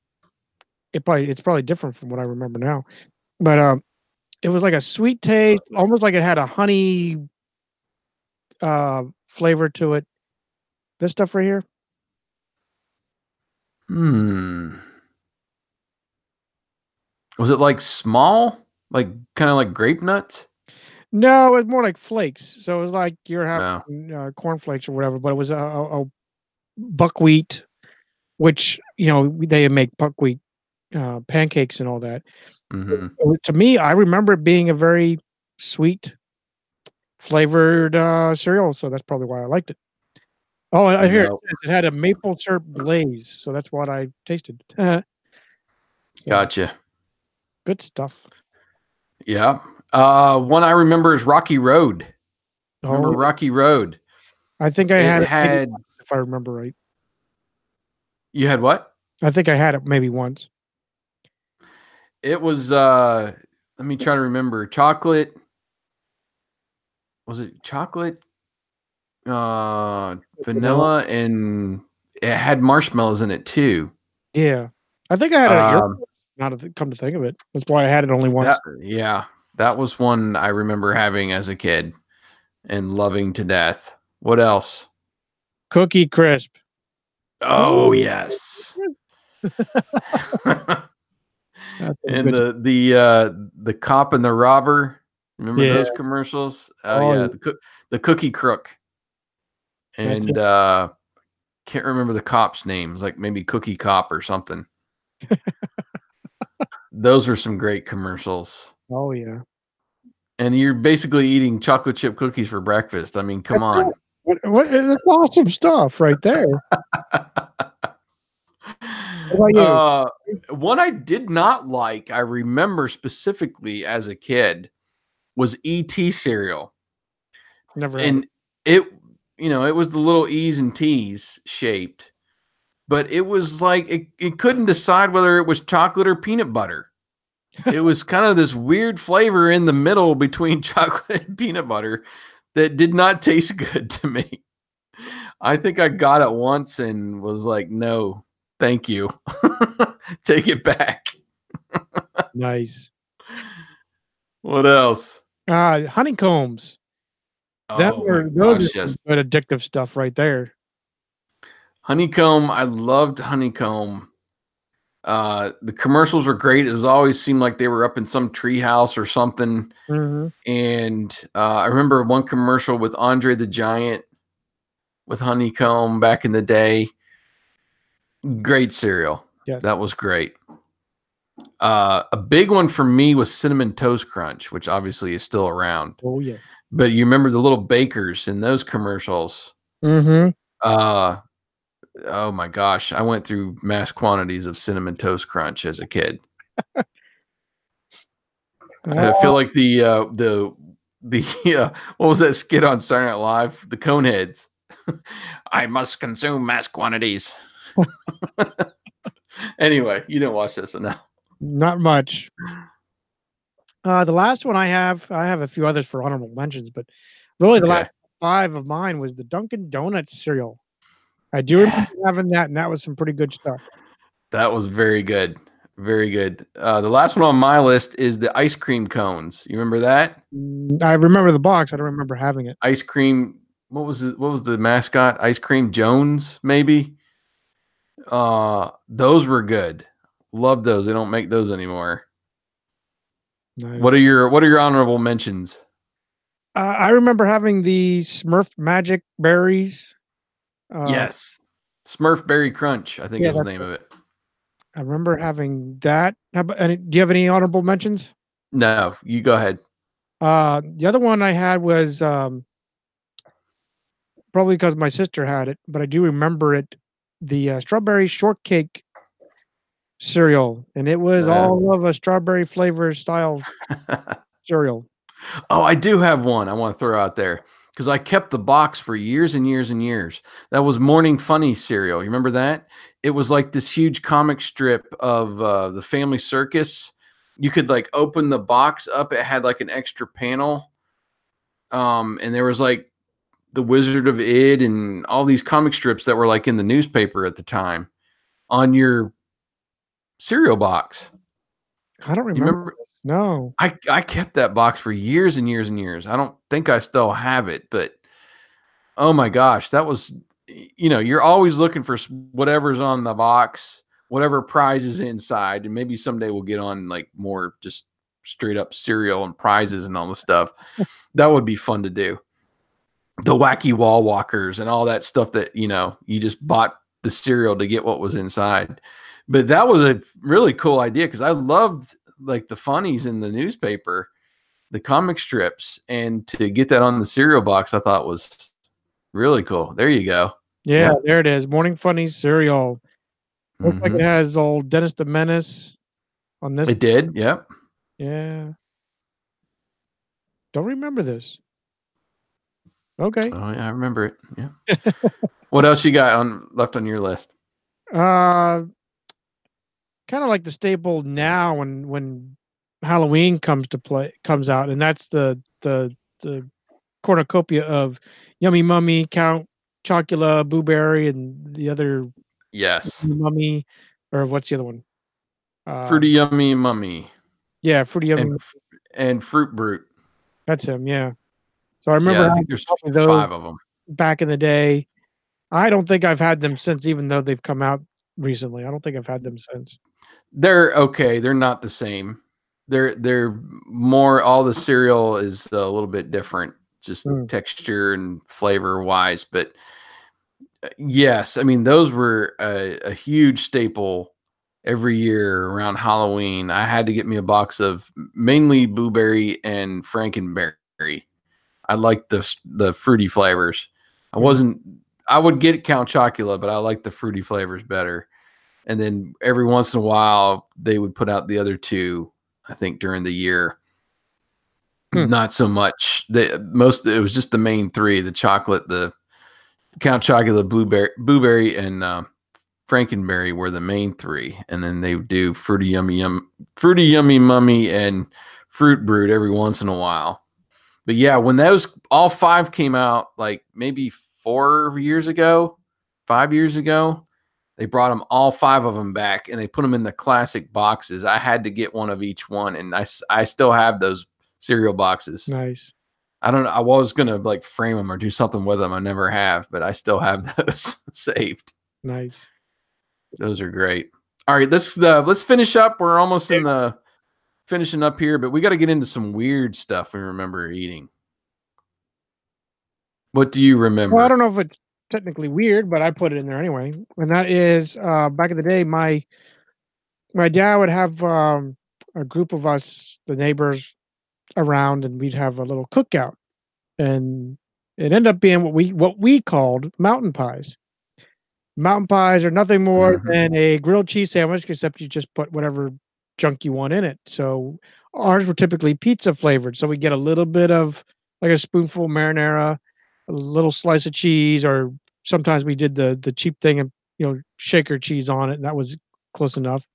it's probably different from what I remember now. But it was like a sweet taste, almost like it had a honey flavor to it. This stuff right here. Was it like small? Like kind of like grape nuts? No, it was more like flakes. So it was like you're having cornflakes or whatever, but it was a buckwheat, which they make buckwheat pancakes and all that. To me, I remember it being a very sweet flavored cereal, so that's probably why I liked it. Oh, I hear it had a maple syrup glaze, so that's what I tasted. Gotcha. Good stuff. Yeah. One I remember is Rocky Road. Remember Rocky Road? I think I had it once, if I remember right. You had what? I think I had it maybe once. It was let me try to remember. Chocolate. Was it chocolate? Vanilla, and it had marshmallows in it too. Yeah. I think I had it. Now to come to think of it, that's why I had it only once. That was one I remember having as a kid and loving to death. What else? Cookie Crisp. Oh yes. And Good. the cop and the robber. Remember those commercials? Oh yeah, the cookie crook. And can't remember the cop's name. It was like maybe Cookie Cop or something. Those are some great commercials. Oh yeah. And you're basically eating chocolate chip cookies for breakfast. I mean, come on. What that's awesome stuff right there. One I did not like, I remember specifically as a kid, was ET cereal. Never had And it was the little E's and T's shaped, but it was like it couldn't decide whether it was chocolate or peanut butter. It was kind of this weird flavor in the middle between chocolate and peanut butter that did not taste good to me. I think I got it once and was like, no, thank you. Take it back. Nice. What else? Honeycombs. Those are some good addictive stuff right there. Honeycomb, I loved Honeycomb. The commercials were great. It was always seemed like they were up in some treehouse or something. Mm-hmm. And I remember one commercial with Andre the Giant with Honeycomb back in the day. Great cereal. Yeah, that was great. A big one for me was Cinnamon Toast Crunch, which obviously is still around. Oh yeah. But you remember the little bakers in those commercials? Mm-hmm. Oh my gosh, I went through mass quantities of Cinnamon Toast Crunch as a kid. I feel like the what was that skit on Saturday Night Live? The Coneheads. I must consume mass quantities. Anyway, you didn't watch this enough. Not much. The last one I have a few others for honorable mentions, but really the last 5 of mine was the Dunkin' Donuts cereal. I do remember having that, and that was some pretty good stuff. That was very good. Very good. The last one on my list is the ice cream cones. You remember that? I remember the box. I don't remember having it. Ice cream. What was the mascot? Ice Cream Jones, maybe? Those were good. Love those. They don't make those anymore. Nice. What are your honorable mentions? I remember having the Smurf Magic Berries. Yes. Smurf Berry Crunch, I think is the name of it. I remember having that. Do you have any honorable mentions? No, you go ahead. The other one I had was probably because my sister had it, but I do remember it. The strawberry shortcake cereal, and it was all of a strawberry flavor style cereal. Oh, I do have one I want to throw out there because I kept the box for years and years and years. That was Morning Funny cereal. You remember that? It was like this huge comic strip of the Family Circus. You could like open the box up. It had like an extra panel. And there was like the Wizard of Id and all these comic strips that were like in the newspaper at the time on your cereal box. I don't remember. No. I kept that box for years and years and years. I don't think I still have it, but oh my gosh, that was, you're always looking for whatever's on the box, whatever prize is inside. And maybe someday we'll get on like more just straight up cereal and prizes and all the stuff. That would be fun to do. The wacky wall walkers and all that stuff that, you just bought the cereal to get what was inside. But that was a really cool idea because I loved like the funnies in the newspaper, the comic strips, and to get that on the cereal box, I thought was really cool. There you go. Yeah, there it is. Morning Funnies cereal. Looks like it has old Dennis the Menace on this. It did. Yep. Yeah. Don't remember this. Okay. Oh yeah, I remember it. Yeah. What else you got left on your list? Kind of like the staple now when Halloween comes out, and that's the cornucopia of Yummy Mummy, Count Chocula, Boo Berry, and the other Mummy, or what's the other one? Fruity Yummy Mummy. Yeah, Fruity Yummy. And Fruit Brute. That's him, yeah. So I remember Yeah, I having think there's those 5 of them. back in the day. I don't think I've had them since, even though they've come out recently. I don't think I've had them since. They're okay. They're not the same. They're more, all the cereal is a little bit different, just texture and flavor wise. But yes, I mean those were a huge staple every year around Halloween. I had to get me a box of mainly blueberry and Frankenberry. I like the fruity flavors. I would get Count Chocula, but I like the fruity flavors better. And then every once in a while they would put out the other two, I think during the year. Not so much. It was just the main 3, the chocolate, the Count Chocula, blueberry and Frankenberry were the main 3. And then they would do Fruity Yummy Mummy and Fruit Brute every once in a while. But yeah, when those all 5 came out, like maybe 5 years ago, they brought them, all 5 of them back, and they put them in the classic boxes. I had to get one of each one, and I still have those cereal boxes. Nice. I don't know. I was gonna like frame them or do something with them. I never have, but I still have those saved. Nice. Those are great. All right, let's finish up. We're almost in the finishing up here, but we got to get into some weird stuff we remember eating. What do you remember? Well, I don't know if it's technically weird, but I put it in there anyway. And that is back in the day, my dad would have a group of us, the neighbors, around, and we'd have a little cookout. And it ended up being what we called mountain pies. Mountain pies are nothing more than a grilled cheese sandwich, except you just put whatever junk you want in it. So ours were typically pizza flavored. So we get a little bit of like a spoonful of marinara, a little slice of cheese, or sometimes we did the cheap thing and shaker cheese on it, and that was close enough.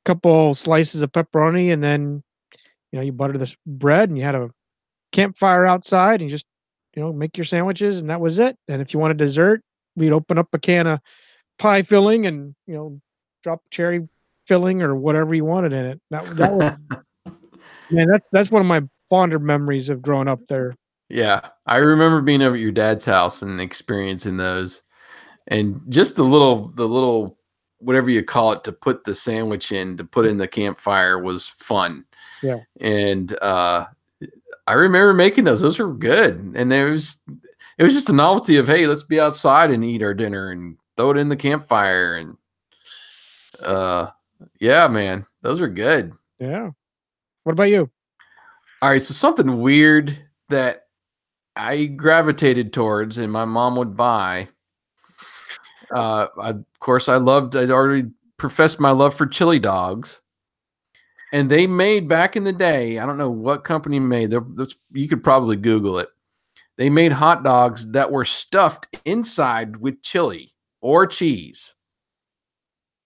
Couple slices of pepperoni, and then you butter this bread, and you had a campfire outside, and you just make your sandwiches, and that was it. And if you wanted dessert, we'd open up a can of pie filling and drop cherry filling or whatever you wanted in it. That was man, that's one of my fonder memories of growing up there. Yeah, I remember being over at your dad's house and experiencing those, and just the little whatever you call it to put the sandwich in, to put in the campfire was fun. Yeah, and I remember making those. Those were good, and it was just a novelty of, hey, let's be outside and eat our dinner and throw it in the campfire. And yeah, man, those are good. Yeah. What about you? All right, so something weird that I gravitated towards and my mom would buy. I'd already professed my love for chili dogs. And they made, back in the day, I don't know what company made, you could probably Google it. They made hot dogs that were stuffed inside with chili or cheese.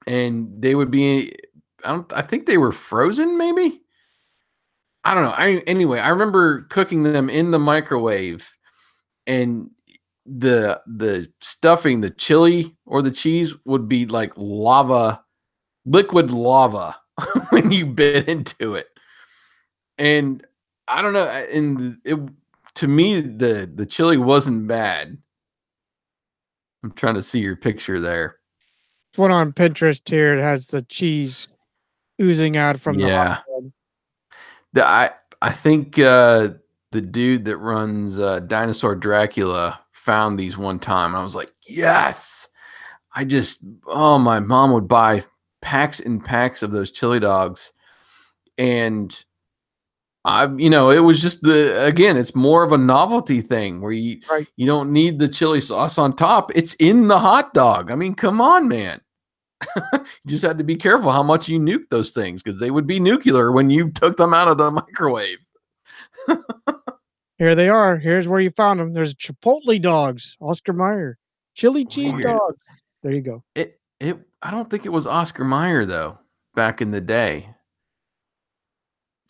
And they would be, I think they were frozen, maybe? I don't know. Anyway, I remember cooking them in the microwave, and the stuffing, the chili or the cheese would be like lava, liquid lava when you bit into it. And I don't know, and to me the chili wasn't bad. I'm trying to see your picture there. It's one on Pinterest here. It has the cheese oozing out from the hot dog. I think the dude that runs Dinosaur Dracula found these one time. I was like, yes. My mom would buy packs and packs of those chili dogs, and it was just it's more of a novelty thing where you don't need the chili sauce on top. It's in the hot dog. I mean, come on, man. You just had to be careful how much you nuke those things, because they would be nuclear when you took them out of the microwave. Here they are. Here's where you found them. There's Chipotle dogs, Oscar Mayer, chili cheese dogs. There you go. I don't think it was Oscar Mayer though. Back in the day,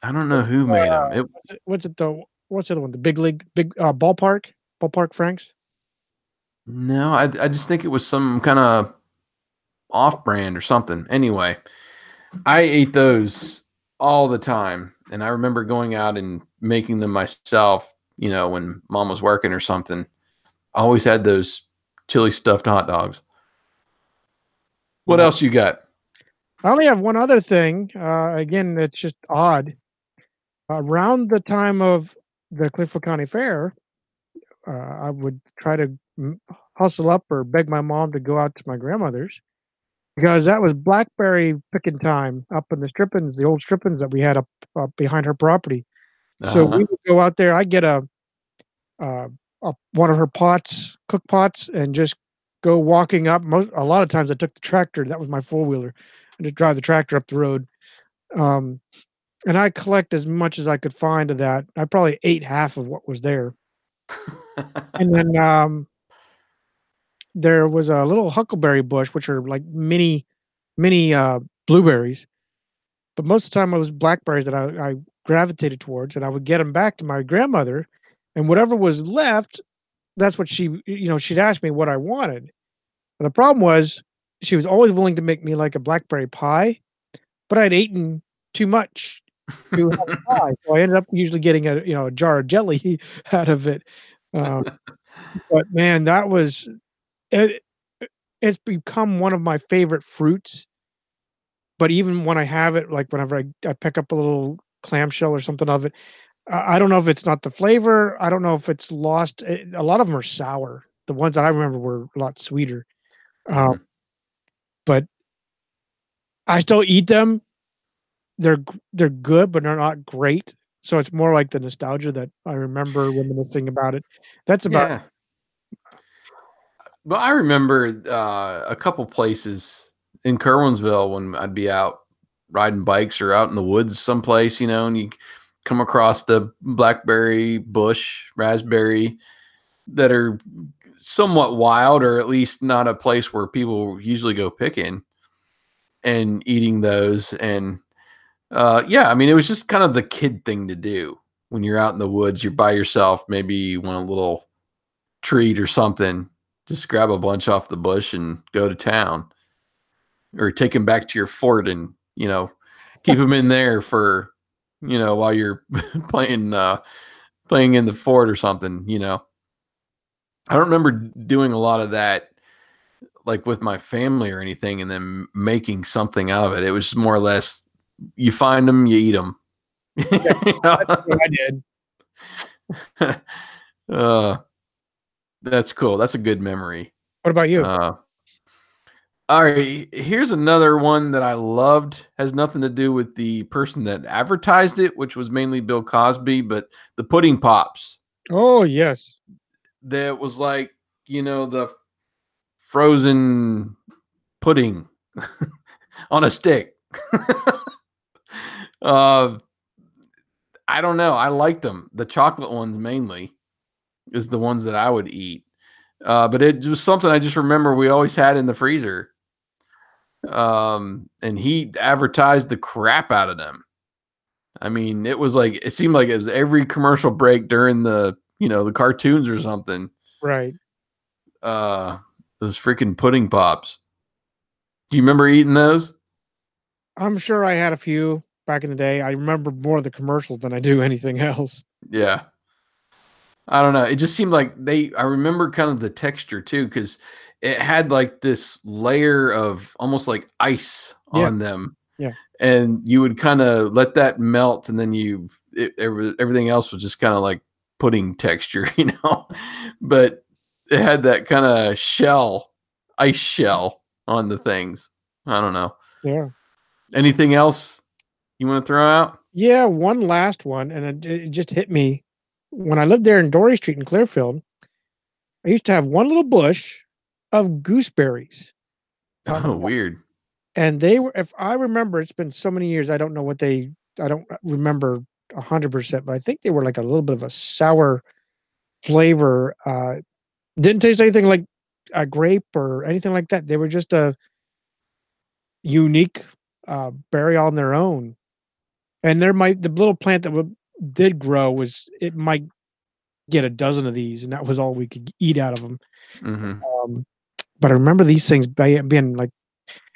I don't know who made them. What's it though? What's the other one? The big ballpark Franks. No, I just think it was some kind of off-brand or something. Anyway, I ate those all the time, and I remember going out and making them myself. When mom was working or something. I always had those chili stuffed hot dogs. What else you got? I only have one other thing. Again, it's just odd. Around the time of the Clifford County Fair, I would try to hustle up or beg my mom to go out to my grandmother's because that was blackberry picking time up in the strippings, the old strippings that we had up behind her property. So Uh-huh. we would go out there. I'd get uh, one of her pots, cook pots, and just go walking up. A lot of times I took the tractor. That was my four wheeler, and just drive the tractor up the road. Um, and I collect as much as I could find of that. I probably ate half of what was there. And then there was a little huckleberry bush, which are like mini blueberries. But most of the time, it was blackberries that I gravitated towards, and I would get them back to my grandmother, and whatever was left, that's what she'd ask me what I wanted. The problem was she was always willing to make me like a blackberry pie, but I'd eaten too much to have a pie, so I ended up usually getting a jar of jelly out of it. Um, but man, that was it. It's become one of my favorite fruits. But even when I have it, like whenever I pick up a little clamshell or something of it, I don't know if it's not the flavor. I don't know if it's lost. A lot of them are sour. The ones that I remember were a lot sweeter. Um, Mhm. but I still eat them. They're good, but they're not great. So it's more like the nostalgia that I remember reminiscing about it. That's about Yeah. Well, I remember a couple places in Kerwinsville when I'd be out riding bikes or out in the woods someplace, and you come across the blackberry bush, raspberry that are somewhat wild, or at least not a place where people usually go picking and eating those. And yeah, I mean, it was just kind of the kid thing to do when you're out in the woods, you're by yourself, maybe you want a little treat or something, just grab a bunch off the bush and go to town, or take them back to your fort and keep them in there for while you're playing in the fort or something. I don't remember doing a lot of that like with my family or anything and then making something out of it. It was more or less you find them, you eat them. yeah, that's what I did. uh, that's cool. That's a good memory. What about you? uh, All right, here's another one that I loved. Has nothing to do with the person that advertised it, which was mainly Bill Cosby, but the pudding pops. Oh, yes. That was like, the frozen pudding on a stick. uh, I don't know. I liked them. The chocolate ones mainly is the ones that I would eat. But it was something I just remember we always had in the freezer. And he advertised the crap out of them. I mean, it seemed like it was every commercial break during the cartoons or something. Right. Uh, those freaking pudding pops. Do you remember eating those? I'm sure I had a few back in the day. I remember more of the commercials than I do anything else. Yeah. I don't know. It just seemed like I remember kind of the texture too, because it had like this layer of almost like ice Yeah, on them. yeah, And you would kind of let that melt, and then everything else was just kind of like pudding texture, But it had that kind of ice shell on the things. I don't know. yeah. Anything else you want to throw out? Yeah, one last one, and it just hit me. When I lived there in Dory Street in Clearfield, I used to have one little bush of gooseberries. Um, Oh, weird. and they were, if I remember, it's been so many years, I don't remember 100%, but I think they were like a little bit of a sour flavor. Didn't taste anything like a grape or anything like that. They were just a unique berry on their own. And the little plant that did grow it might get a dozen of these, and that was all we could eat out of them. Hmm. Um, but I remember these things being like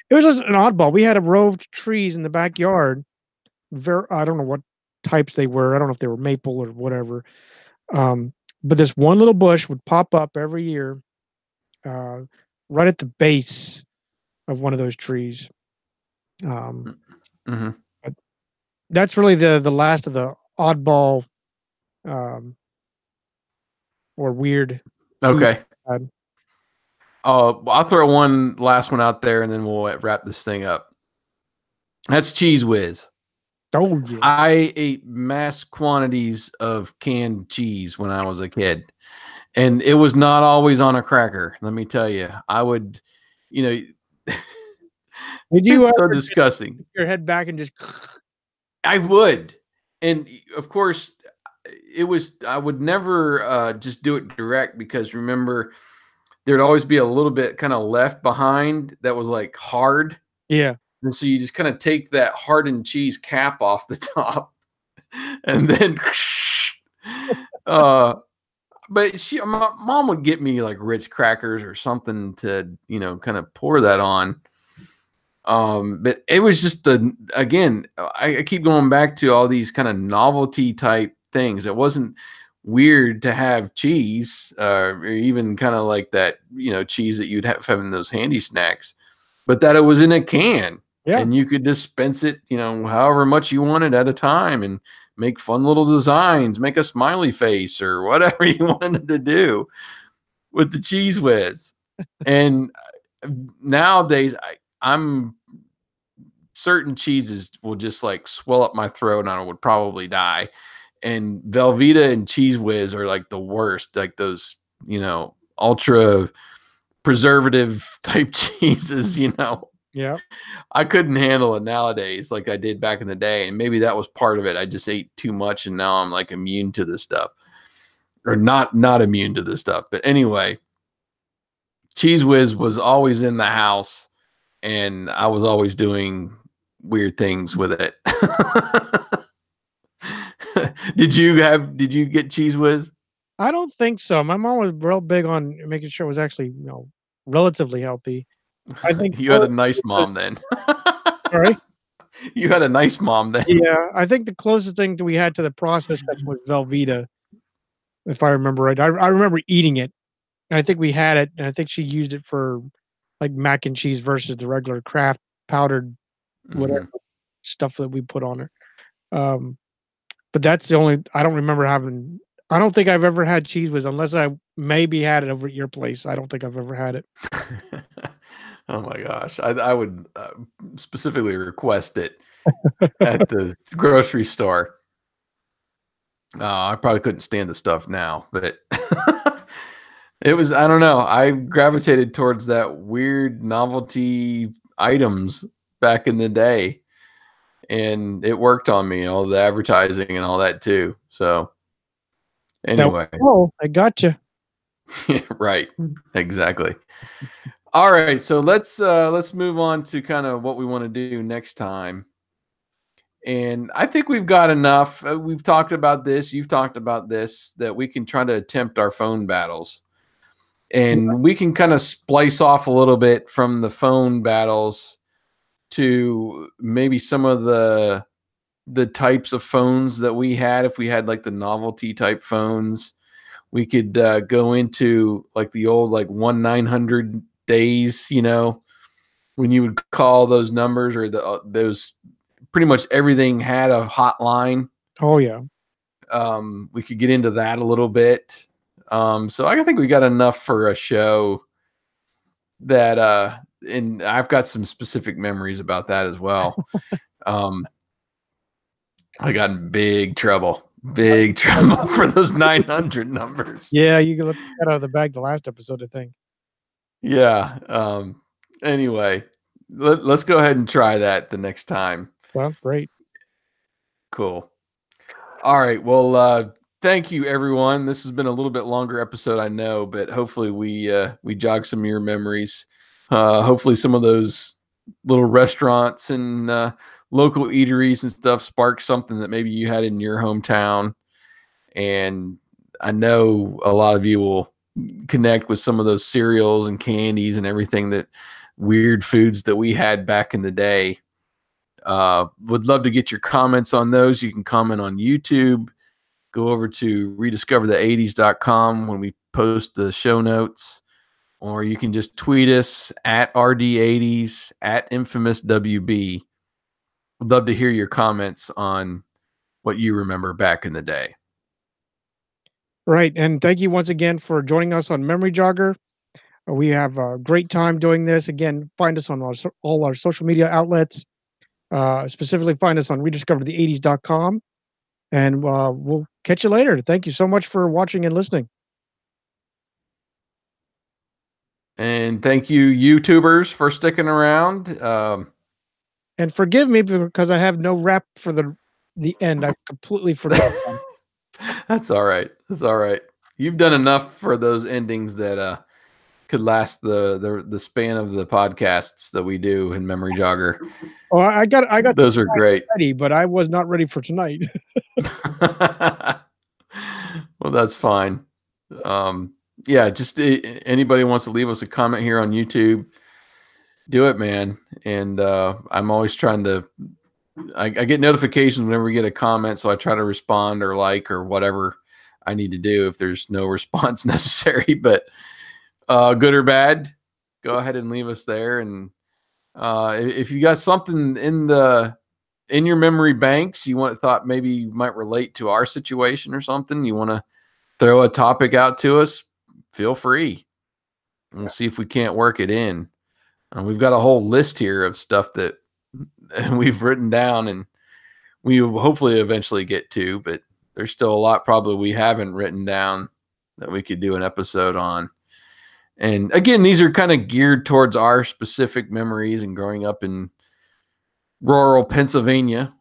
It was just an oddball. We had a row of trees in the backyard. I don't know what types they were. I don't know if they were maple or whatever. But this one little bush would pop up every year, uh, right at the base of one of those trees. Um, Mm-hmm. but that's really the last of the oddball, um, or weird trees Okay. I had. I'll throw one last one out there, and then we'll wrap this thing up. That's Cheese Whiz. Oh yeah. I ate mass quantities of canned cheese when I was a kid, and it was not always on a cracker. Let me tell you, I would, you know, Did you it's so ever just disgusting. stick your head back and just? I would, and of course, I would never just do it direct, because remember, there'd always be a little bit kind of left behind that was like hard. Yeah. And so you just kind of take that hardened cheese cap off the top, and then but my mom would get me like Ritz crackers or something to, kind of pour that on. But it was just again, I keep going back to all these kind of novelty type things. It wasn't weird to have cheese, or even kind of like that, cheese that you'd have in those handy snacks, but that it was in a can. Yeah. And you could dispense it, however much you wanted at a time, and make fun little designs, make a smiley face or whatever you wanted to do with the Cheese Whiz. And nowadays, I'm certain cheeses will just like swell up my throat and I would probably die. And Velveeta and Cheese Whiz are like the worst, like those, ultra preservative type cheeses, Yeah. I couldn't handle it nowadays like I did back in the day. And maybe that was part of it. I just ate too much, and now I'm like immune to this stuff, or not immune to this stuff. But anyway, Cheese Whiz was always in the house, and I was always doing weird things with it. Did you get Cheese Whiz? I don't think so. My mom was real big on making sure it was actually, relatively healthy. I think You had a nice mom then. Sorry? You had a nice mom then. Yeah, I think the closest thing that we had to the processed stuff was Velveeta, if I remember right. I remember eating it, and I think we had it, and I think she used it for, like, mac and cheese versus the regular Kraft powdered whatever stuff that we put on her. But that's the only I don't remember having I don't think I've ever had Cheese Whiz unless I maybe had it over at your place. I don't think I've ever had it. Oh my gosh. I would specifically request it at the grocery store. I probably couldn't stand the stuff now, but it was, I don't know. I gravitated towards that weird novelty items back in the day, and it worked on me, all the advertising and all that too. So anyway. Oh, I gotcha. Yeah, right. Exactly. All right, so let's move on to kind of what we want to do next time. And I think we've got enough. We've talked about this. You've talked about this, that we can try to attempt our phone battles. And we can kind of splice off a little bit from the phone battles to maybe some of the types of phones that we had. If we had like the novelty type phones, we could go into like the old like 1-900 days, when you would call those numbers, or those pretty much everything had a hotline. Oh yeah. We could get into that a little bit. So I think we got enough for a show that and I've got some specific memories about that as well. I got in big trouble for those 900 numbers. Yeah, you can let that out of the bag the last episode, I think. Yeah. Anyway, let's go ahead and try that the next time. Sounds great. Cool. All right. Well, thank you, everyone. This has been a little bit longer episode, I know, but hopefully we jog some of your memories. Hopefully some of those little restaurants and local eateries and stuff spark something that maybe you had in your hometown. And I know a lot of you will connect with some of those cereals and candies and everything that weird foods that we had back in the day. Would love to get your comments on those. You can comment on YouTube. Go over to rediscoverthe80s.com when we post the show notes, or you can just tweet us at RD80s, at InfamousWB. Would love to hear your comments on what you remember back in the day. Right. And thank you once again for joining us on Memory Jogger. We have a great time doing this. Again, find us on all our social media outlets. Specifically, find us on rediscoverthe80s.com. And we'll catch you later. Thank you so much for watching and listening. And thank you, YouTubers, for sticking around. And forgive me because I have no rap for the end. I completely forgot. That's all right. That's all right. You've done enough for those endings that could last the span of the podcasts that we do in Memory Jogger. Oh, I got those are great. Ready, but I was not ready for tonight. Well, that's fine. Yeah, just anybody wants to leave us a comment here on YouTube, do it, man. And I'm always trying to. I get notifications whenever we get a comment, so I try to respond or like or whatever I need to do if there's no response necessary. But good or bad, go ahead and leave us there. And if you got something in your memory banks you thought maybe might relate to our situation or something, you want to throw a topic out to us, feel free. And we'll see if we can't work it in. We've got a whole list here of stuff that we've written down and we will hopefully eventually get to, but there's still a lot probably we haven't written down that we could do an episode on. And again, these are kind of geared towards our specific memories and growing up in rural Pennsylvania.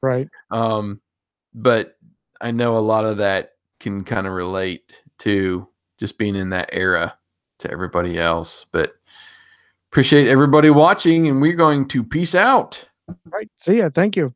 Right. But I know a lot of that can kind of relate to just being in that era to everybody else. But appreciate everybody watching, and we're going to peace out. Right. See ya. Thank you.